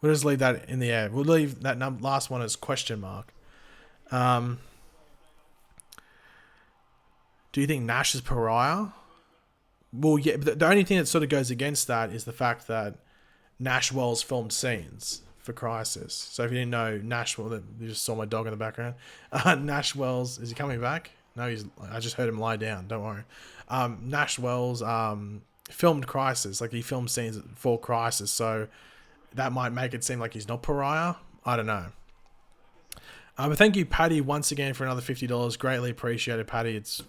We'll just leave that in the air. We'll leave that last one as question mark. Do you think Nash is pariah? Well, yeah. But the only thing that sort of goes against that is the fact that Nash Wells filmed scenes for Crisis. So if you didn't know, you just saw my dog in the background. Nash Wells, is he coming back? No, I just heard him lie down. Don't worry. Nash Wells filmed Crisis. Like, he filmed scenes for Crisis. So that might make it seem like he's not pariah. I don't know. But thank you, Patty, once again for another $50. Greatly appreciated, Patty. It's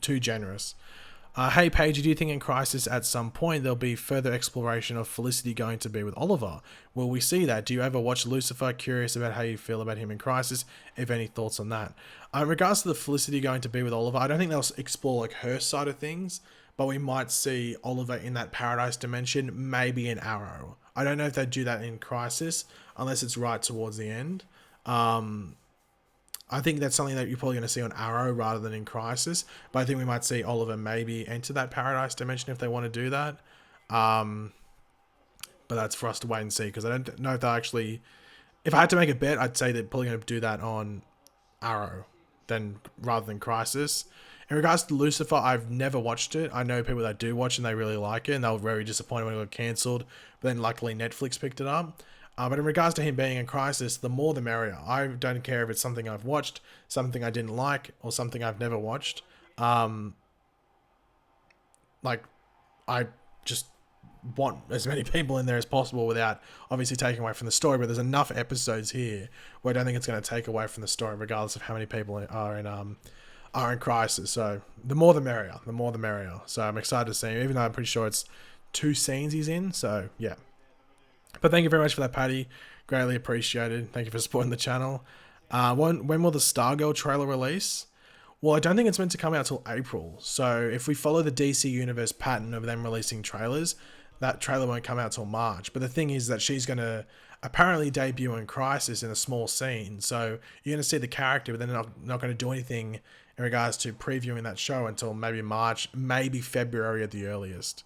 too generous. Hey, Paige, do you think in Crisis at some point there'll be further exploration of Felicity going to be with Oliver? Will we see that? Do you ever watch Lucifer? Curious about how you feel about him in Crisis. If any thoughts on that? In regards to the Felicity going to be with Oliver, I don't think they'll explore like her side of things, but we might see Oliver in that paradise dimension, maybe in Arrow. I don't know if they'd do that in Crisis, unless it's right towards the end. I think that's something that you're probably going to see on Arrow rather than in Crisis. But I think we might see Oliver maybe enter that paradise dimension if they want to do that. But that's for us to wait and see, because I don't know if they'll actually... If I had to make a bet, I'd say they're probably going to do that on Arrow rather than Crisis. In regards to Lucifer, I've never watched it. I know people that do watch and they really like it, and they were very disappointed when it got cancelled. But then luckily Netflix picked it up. But in regards to him being in Crisis, the more the merrier. I don't care if it's something I've watched, something I didn't like, or something I've never watched. I just want as many people in there as possible without obviously taking away from the story. But there's enough episodes here where I don't think it's going to take away from the story, regardless of how many people are in Crisis. So the more the merrier. The more the merrier. So I'm excited to see him, even though I'm pretty sure it's 2 scenes he's in. So yeah. But thank you very much for that, Patty. Greatly appreciated. Thank you for supporting the channel. When will the Stargirl trailer release? Well, I don't think it's meant to come out till April. So if we follow the DC Universe pattern of them releasing trailers, that trailer won't come out till March. But the thing is that she's going to apparently debut in Crisis in a small scene. So you're going to see the character, but they're not going to do anything in regards to previewing that show until maybe March, maybe February at the earliest.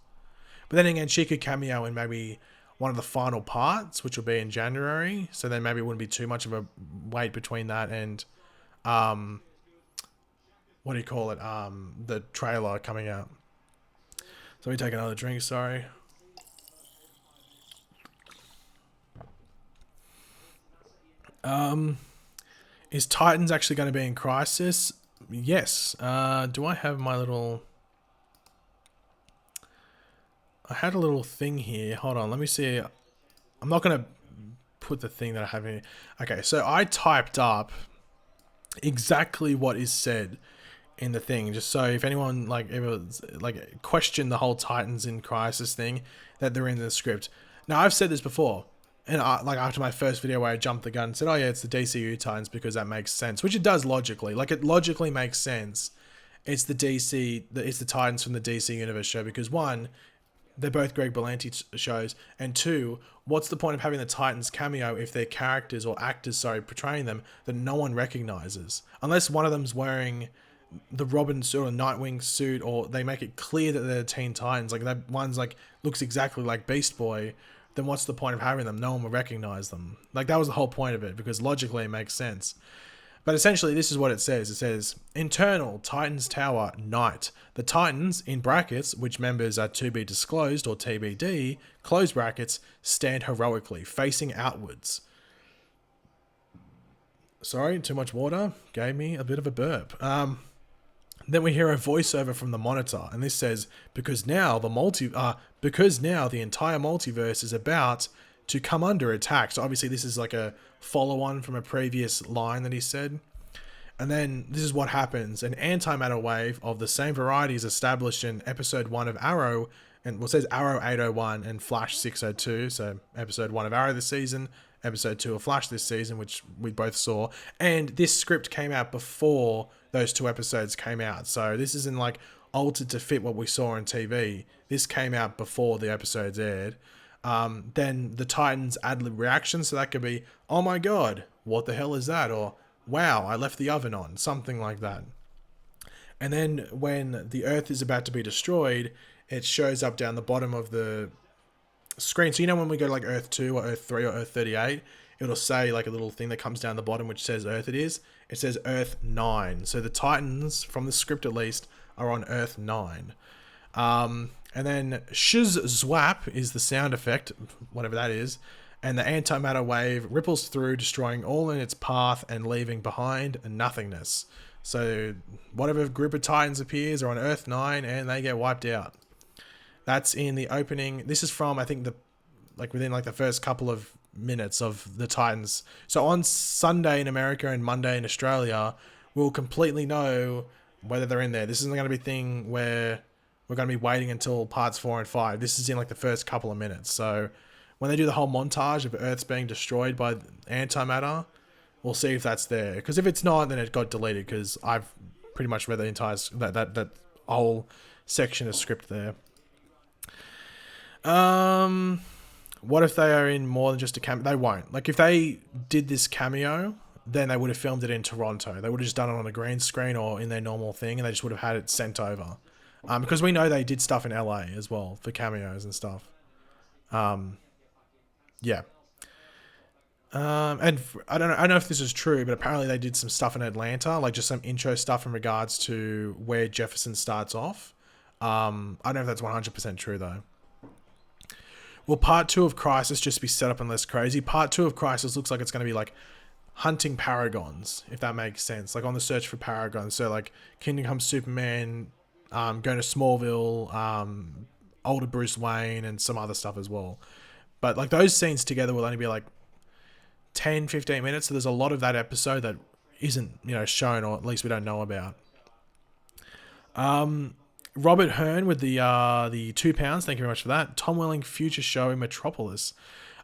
But then again, she could cameo in maybe one of the final parts, which will be in January. So then maybe it wouldn't be too much of a wait between that and, what do you call it? The trailer coming out. So let me take another drink, sorry. Is Titans actually going to be in Crisis? Yes. Do I have my little... I had a little thing here. Hold on, let me see. I'm not going to put the thing that I have here. Okay, so I typed up exactly what is said in the thing, just so if anyone ever questioned the whole Titans in Crisis thing, that they're in the script. Now, I've said this before, and after my first video where I jumped the gun and said, oh yeah, it's the DCU Titans because that makes sense, which it does logically. It logically makes sense. It's the Titans from the DC Universe show because one, they're both Greg Berlanti shows, and two, what's the point of having the Titans cameo if they're characters or actors, portraying them that no one recognizes? Unless one of them's wearing the Robin suit or Nightwing suit, or they make it clear that they're Teen Titans, that one's looks exactly like Beast Boy, then what's the point of having them? No one will recognize them. That was the whole point of it, because logically it makes sense. But essentially, this is what it says. It says, internal, Titans Tower, night. The Titans, in brackets, which members are to be disclosed, or TBD, close brackets, stand heroically, facing outwards. Sorry, too much water. Gave me a bit of a burp. Then we hear a voiceover from the monitor, and this says, because now the entire multiverse is about to come under attack. So obviously this is a follow-on from a previous line that he said. And then this is what happens. An antimatter wave of the same variety is established in episode 1 of Arrow, and it says Arrow 801 and Flash 602. So episode 1 of Arrow this season, episode 2 of Flash this season, which we both saw. And this script came out before those 2 episodes came out. So this is in altered to fit what we saw on TV. This came out before the episodes aired. Then the Titans ad-lib reaction, so that could be, oh my god, what the hell is that? Or, wow, I left the oven on. Something like that. And then when the Earth is about to be destroyed, it shows up down the bottom of the screen. So you know when we go to like Earth 2 or Earth 3 or Earth 38, it'll say like a little thing that comes down the bottom which says Earth it is. It says Earth 9. So the Titans, from the script at least, are on Earth 9. And then shiz zwap is the sound effect, whatever that is. And the antimatter wave ripples through, destroying all in its path and leaving behind nothingness. So whatever group of Titans appears are on Earth 9 and they get wiped out. That's in the opening. This is from, I think, within like the first couple of minutes of the Titans. So on Sunday in America and Monday in Australia, we'll completely know whether they're in there. This isn't going to be a thing where we're going to be waiting until parts 4 and 5. This is in like the first couple of minutes. So when they do the whole montage of Earth's being destroyed by antimatter, we'll see if that's there. Because if it's not, then it got deleted. Because I've pretty much read the entire that whole section of script there. What if they are in more than just a cameo? They won't. Like if they did this cameo, then they would have filmed it in Toronto. They would have just done it on a green screen or in their normal thing, and they just would have had it sent over. Because we know they did stuff in LA as well for cameos and stuff. Yeah. And I don't know if this is true, but apparently they did some stuff in Atlanta, like just some intro stuff in regards to where Jefferson starts off. I don't know if that's 100% true though. Will part 2 of Crisis just be set up and less crazy? Part 2 of Crisis looks like it's going to be like hunting paragons, if that makes sense. Like on the search for paragons. So like Kingdom Come Superman, going to Smallville, older Bruce Wayne, and some other stuff as well. But like those scenes together will only be like 10, 15 minutes. So there's a lot of that episode that isn't, shown, or at least we don't know about. Robert Hearn with the £2. Thank you very much for that. Tom Welling future show in Metropolis.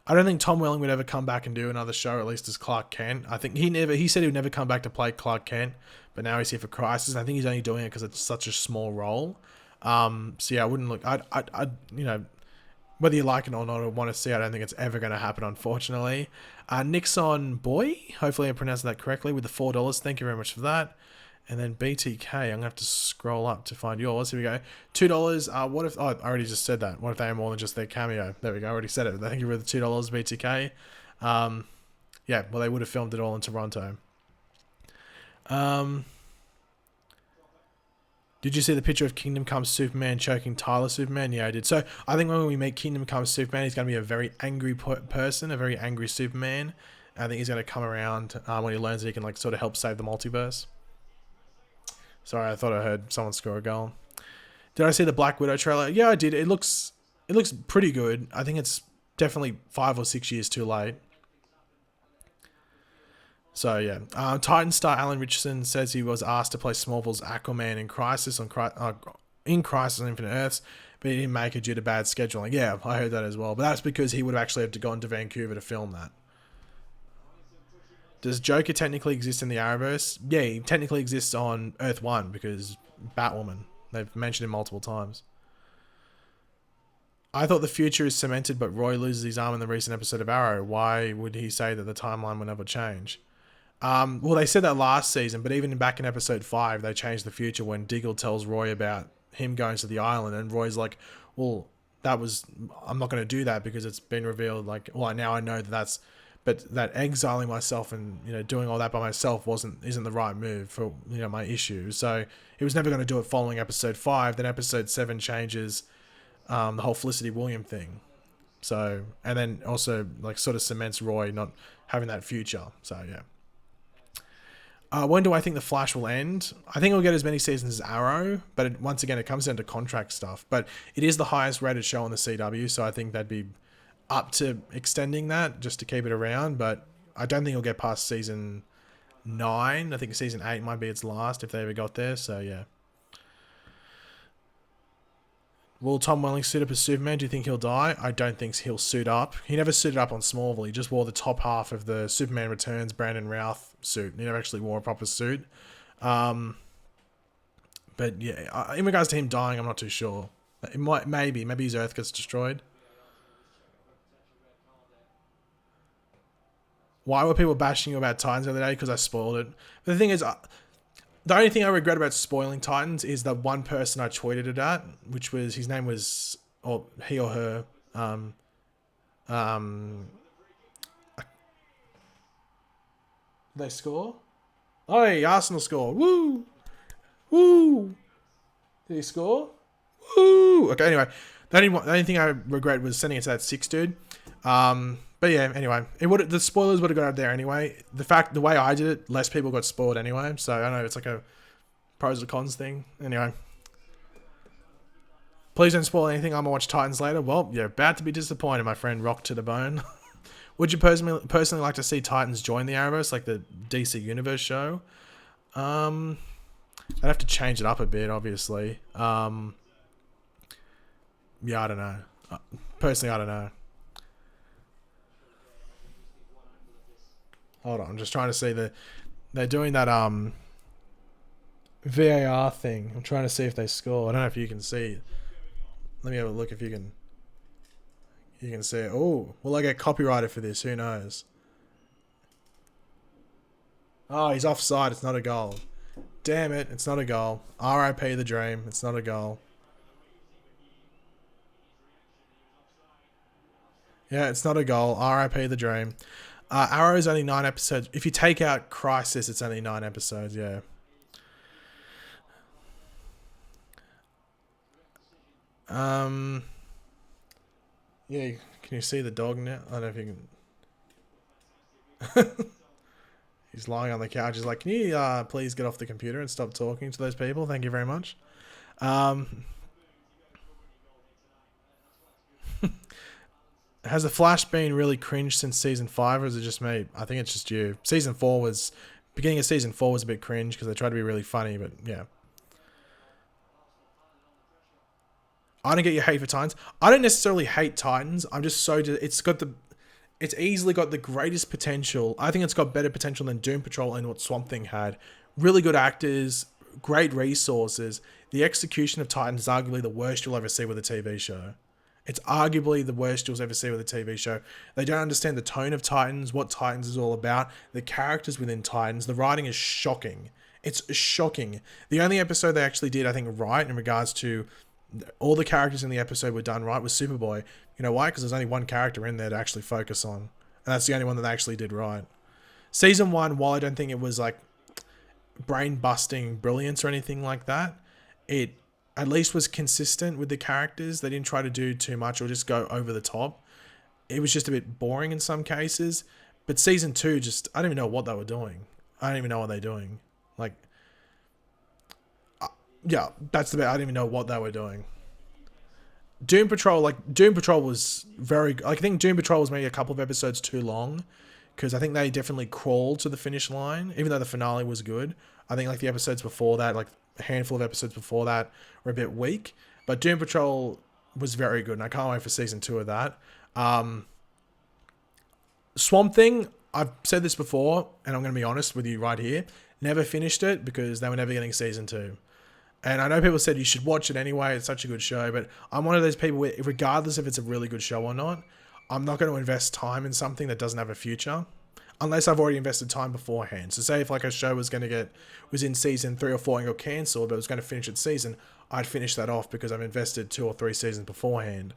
I don't think Tom Welling would ever come back and do another show, at least as Clark Kent. I think he said he would never come back to play Clark Kent, but now he's here for Crisis. And I think he's only doing it because it's such a small role. So yeah, I wouldn't look. Whether you like it or not or want to see it, I don't think it's ever going to happen, unfortunately. Nixon Boy, hopefully I pronounced that correctly, with the $4. Thank you very much for that. And then BTK, I'm going to have to scroll up to find yours. Here we go. $2. What if... Oh, I already just said that. What if they are more than just their cameo? There we go. I already said it. Thank you for the $2, BTK. Yeah, well, they would have filmed it all in Toronto. Did you see the picture of Kingdom Come Superman choking Tyler Superman? Yeah, I did. So I think when we meet Kingdom Come Superman, he's going to be a very angry person, a very angry Superman. I think he's going to come around when he learns that he can like sort of help save the multiverse. Sorry, I thought I heard someone score a goal. Did I see the Black Widow trailer? Yeah, I did. It looks pretty good. I think it's definitely 5 or 6 years too late. So yeah, Titan star Alan Richardson says he was asked to play Smallville's Aquaman in Crisis on Infinite Earths, but he didn't make it due to bad scheduling. Yeah, I heard that as well. But that's because he would have actually had to go into Vancouver to film that. Does Joker technically exist in the Arrowverse? Yeah, he technically exists on Earth 1 because Batwoman. They've mentioned him multiple times. I thought the future is cemented, but Roy loses his arm in the recent episode of Arrow. Why would he say that the timeline will never change? Well, they said that last season, but even back in episode 5, they changed the future when Diggle tells Roy about him going to the island, and Roy's like, well, I'm not going to do that because it's been revealed, like, well, now I know but that exiling myself and, doing all that by myself isn't the right move for, my issue. So he was never going to do it following episode 5. Then episode 7 changes the whole Felicity Williams thing. So, and then also like sort of cements Roy not having that future. So yeah. When do I think The Flash will end? I think it'll get as many seasons as Arrow, but once again, it comes down to contract stuff. But it is the highest rated show on the CW, so I think that'd be up to extending that just to keep it around. But I don't think it'll get past season 9. I think season 8 might be its last if they ever got there. So yeah. Will Tom Welling suit up as Superman? Do you think he'll die? I don't think he'll suit up. He never suited up on Smallville. He just wore the top half of the Superman Returns Brandon Routh suit. He never actually wore a proper suit. But But yeah, in regards to him dying, I'm not too sure. It might, maybe his Earth gets destroyed. Why were people bashing you about Titans the other day? Because I spoiled it. But the thing is, the only thing I regret about spoiling Titans is that one person I tweeted it at, which was, his name was, or he or her, they score? Oh, hey, Arsenal score. Woo! Woo! Did he score? Woo! Okay, anyway. The only thing I regret was sending it to that 6 dude. But yeah, anyway. The spoilers would have got out there anyway. The way I did it, less people got spoiled anyway. So I don't know, it's like a pros or cons thing. Anyway. Please don't spoil anything. I'm going to watch Titans later. Well, you're about to be disappointed, my friend. Rock to the bone. Would you personally like to see Titans join the Arrowverse, like the DC Universe show? I'd have to change it up a bit, obviously. Yeah, I don't know. Personally, I don't know. Hold on, I'm just trying to see they're doing that VAR thing. I'm trying to see if they score. I don't know if you can see. Let me have a look if you can. You can see it. Oh, will I get copyrighted for this? Who knows? Oh, he's offside. It's not a goal. Damn it, it's not a goal. R.I.P. the dream. It's not a goal. Yeah, it's not a goal. R.I.P. the dream. Arrow's only 9 episodes. If you take out Crisis, it's only 9 episodes, yeah. Yeah, can you see the dog now? I don't know if you can. He's lying on the couch. He's like, can you please get off the computer and stop talking to those people? Thank you very much. Has The Flash been really cringe since season 5, or is it just me? I think it's just you. Beginning of season 4 was a bit cringe because they tried to be really funny, but yeah. I don't get your hate for Titans. I don't necessarily hate Titans. I'm just it's easily got the greatest potential. I think it's got better potential than Doom Patrol and what Swamp Thing had. Really good actors, great resources. The execution of Titans is arguably the worst you'll ever see with a TV show. It's arguably the worst you'll ever see with a TV show. They don't understand the tone of Titans, what Titans is all about, the characters within Titans. The writing is shocking. It's shocking. The only episode they actually did, I think, right in regards to all the characters in the episode were done right was Superboy. You know why? Because there's only one character in there to actually focus on. And that's the only one that they actually did right. Season 1, while I don't think it was like brain-busting brilliance or anything like that, it at least was consistent with the characters. They didn't try to do too much or just go over the top. It was just a bit boring in some cases. But season 2, I don't even know what they were doing. I don't even know what they're doing. Like, yeah, that's the bit. I didn't even know what they were doing. Doom Patrol was I think Doom Patrol was maybe a couple of episodes too long, because I think they definitely crawled to the finish line, even though the finale was good. I think like the episodes before that, like a handful of episodes before that, were a bit weak. But Doom Patrol was very good, and I can't wait for season 2 of that. Swamp Thing, I've said this before, and I'm going to be honest with you right here, never finished it because they were never getting season 2. And I know people said you should watch it anyway, it's such a good show, but I'm one of those people where, regardless if it's a really good show or not, I'm not going to invest time in something that doesn't have a future, unless I've already invested time beforehand. So say if like a show was in season 3 or 4 and got cancelled, but was going to finish its season, I'd finish that off because I've invested 2 or 3 seasons beforehand.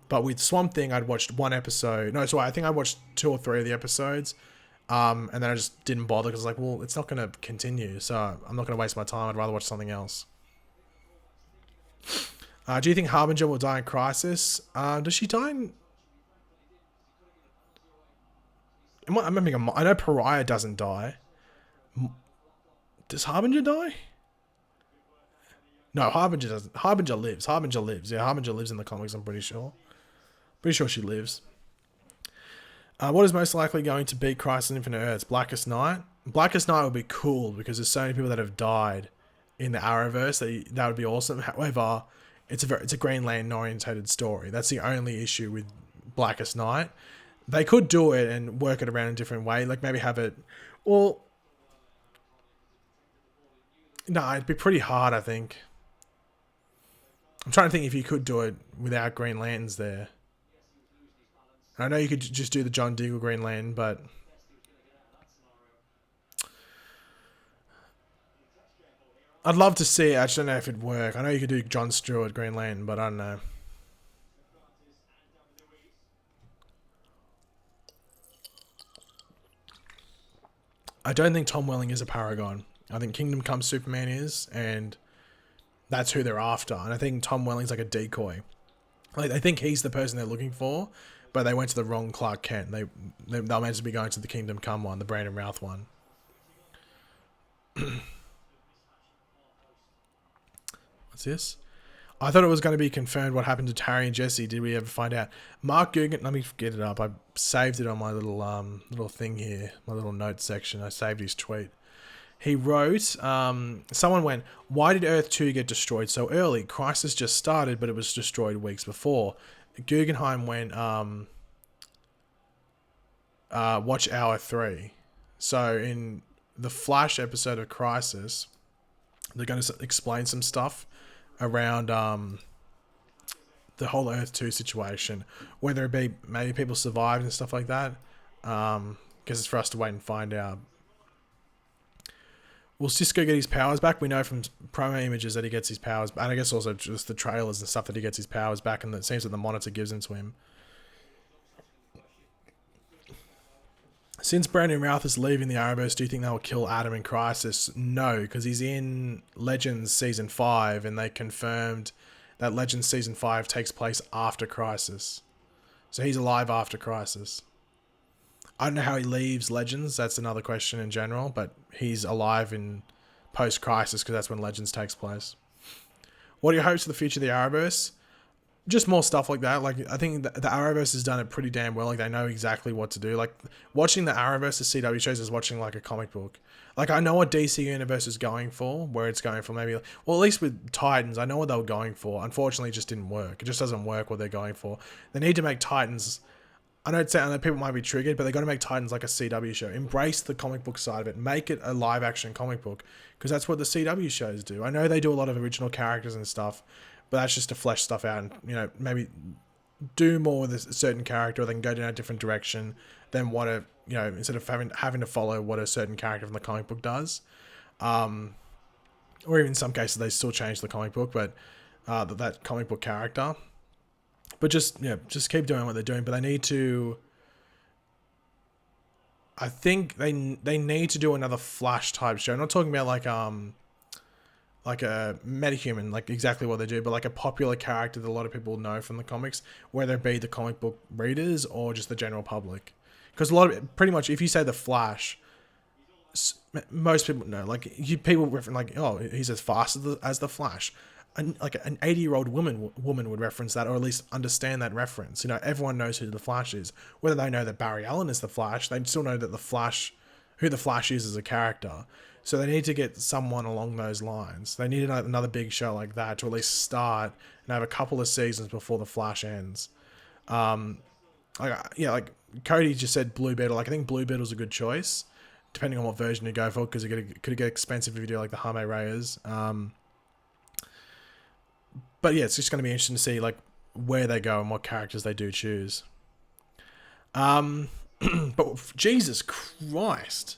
But with Swamp Thing, I'd watched one episode. No, sorry, I think I watched 2 or 3 of the episodes, and then I just didn't bother because I was like, well, it's not going to continue, so I'm not going to waste my time. I'd rather watch something else. Do you think Harbinger will die in Crisis? Does she die in... I know Pariah doesn't die. Does Harbinger die? No, Harbinger doesn't. Harbinger lives. Yeah, Harbinger lives in the comics, I'm pretty sure. Pretty sure she lives. What is most likely going to beat Crisis on Infinite Earths? Blackest Night? Blackest Night would be cool because there's so many people that have died in the Arrowverse that would be awesome. However, it's a Green Lantern orientated story. That's the only issue with Blackest Night. They could do it and work it around in a different way, like maybe have it. Well, No, it'd be pretty hard, I think. I'm trying to think if you could do it without Green Lanterns there. I know you could just do the John Diggle Green Lantern, but I'd love to see it. I just don't know if it'd work. I know you could do John Stewart Green Lantern, but I don't know. I don't think Tom Welling is a Paragon. I think Kingdom Come Superman is, and that's who they're after. And I think Tom Welling's like a decoy. Like, I think he's the person they're looking for, but they went to the wrong Clark Kent. They're meant to be going to the Kingdom Come one, the Brandon Routh one. What's this? I thought it was going to be confirmed what happened to Terry and Jesse. Did we ever find out? Mark Guggen, let me get it up. I saved it on my little thing here, my little notes section. I saved his tweet. He wrote, someone went, why did Earth 2 get destroyed so early? Crisis just started, but it was destroyed weeks before. Guggenheim went, watch hour 3. So in the Flash episode of Crisis, they're going to explain some stuff around the whole Earth 2 situation, whether it be maybe people survived and stuff like that, because it's for us to wait and find out. Will Cisco get his powers back? We know from promo images that he gets his powers back, and I guess also just the trailers and stuff that he gets his powers back, and it seems that the Monitor gives them to him. Since Brandon Routh is leaving the Arrowverse, do you think they'll kill Adam in Crisis? No, because he's in Legends Season 5, and they confirmed that Legends Season 5 takes place after Crisis. So he's alive after Crisis. I don't know how he leaves Legends, that's another question in general, but he's alive in post-Crisis, because that's when Legends takes place. What are your hopes for the future of the Arrowverse? Just more stuff like that. Like, I think the Arrowverse has done it pretty damn well. Like, they know exactly what to do. Like, watching the Arrowverse of CW shows is watching, like, a comic book. Like, I know what DC Universe is going for, where it's going for maybe... Well, at least with Titans, I know what they were going for. Unfortunately, it just didn't work. It just doesn't work what they're going for. They need to make Titans... I know people might be triggered, but they got to make Titans like a CW show. Embrace the comic book side of it. Make it a live-action comic book, because that's what the CW shows do. I know they do a lot of original characters and stuff, but that's just to flesh stuff out and, you know, maybe do more with a certain character, or they can go down a different direction than what a, you know, instead of having to follow what a certain character from the comic book does. Or even in some cases they still change the comic book, but that comic book character. But just keep doing what they're doing. But they need to... I think they need to do another Flash type show. I'm not talking about like a metahuman, like exactly what they do, but like a popular character that a lot of people know from the comics, whether it be the comic book readers or just the general public. Because pretty much, if you say the Flash, most people know. Like, people reference like, oh, he's as fast as the Flash. Like an 80-year-old woman would reference that, or at least understand that reference. You know, everyone knows who the Flash is. Whether they know that Barry Allen is the Flash, they still know that who the Flash is as a character. So they need to get someone along those lines. They need another big show like that to at least start and have a couple of seasons before the Flash ends. Like Cody just said Blue Beetle. Like, I think Blue Beetle's a good choice, depending on what version you go for, because it could get expensive if you do like the Jaime Reyes. But yeah, it's just going to be interesting to see like where they go and what characters they do choose. But Jesus Christ,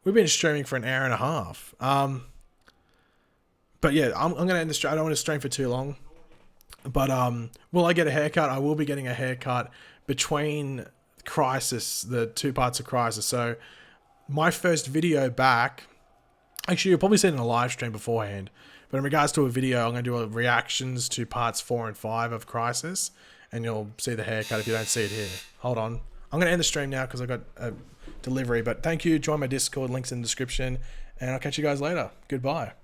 we've been streaming for an hour and a half. But yeah, I'm going to end the stream. I don't want to stream for too long. But will I get a haircut? I will be getting a haircut between Crisis, the 2 parts of Crisis. So my first video back, actually you'll probably see it in a live stream beforehand. But in regards to a video, I'm going to do a reactions to parts 4 and 5 of Crisis, and you'll see the haircut if you don't see it here. Hold on. I'm going to end the stream now because I've got a delivery. But thank you. Join my Discord. Links in the description. And I'll catch you guys later. Goodbye.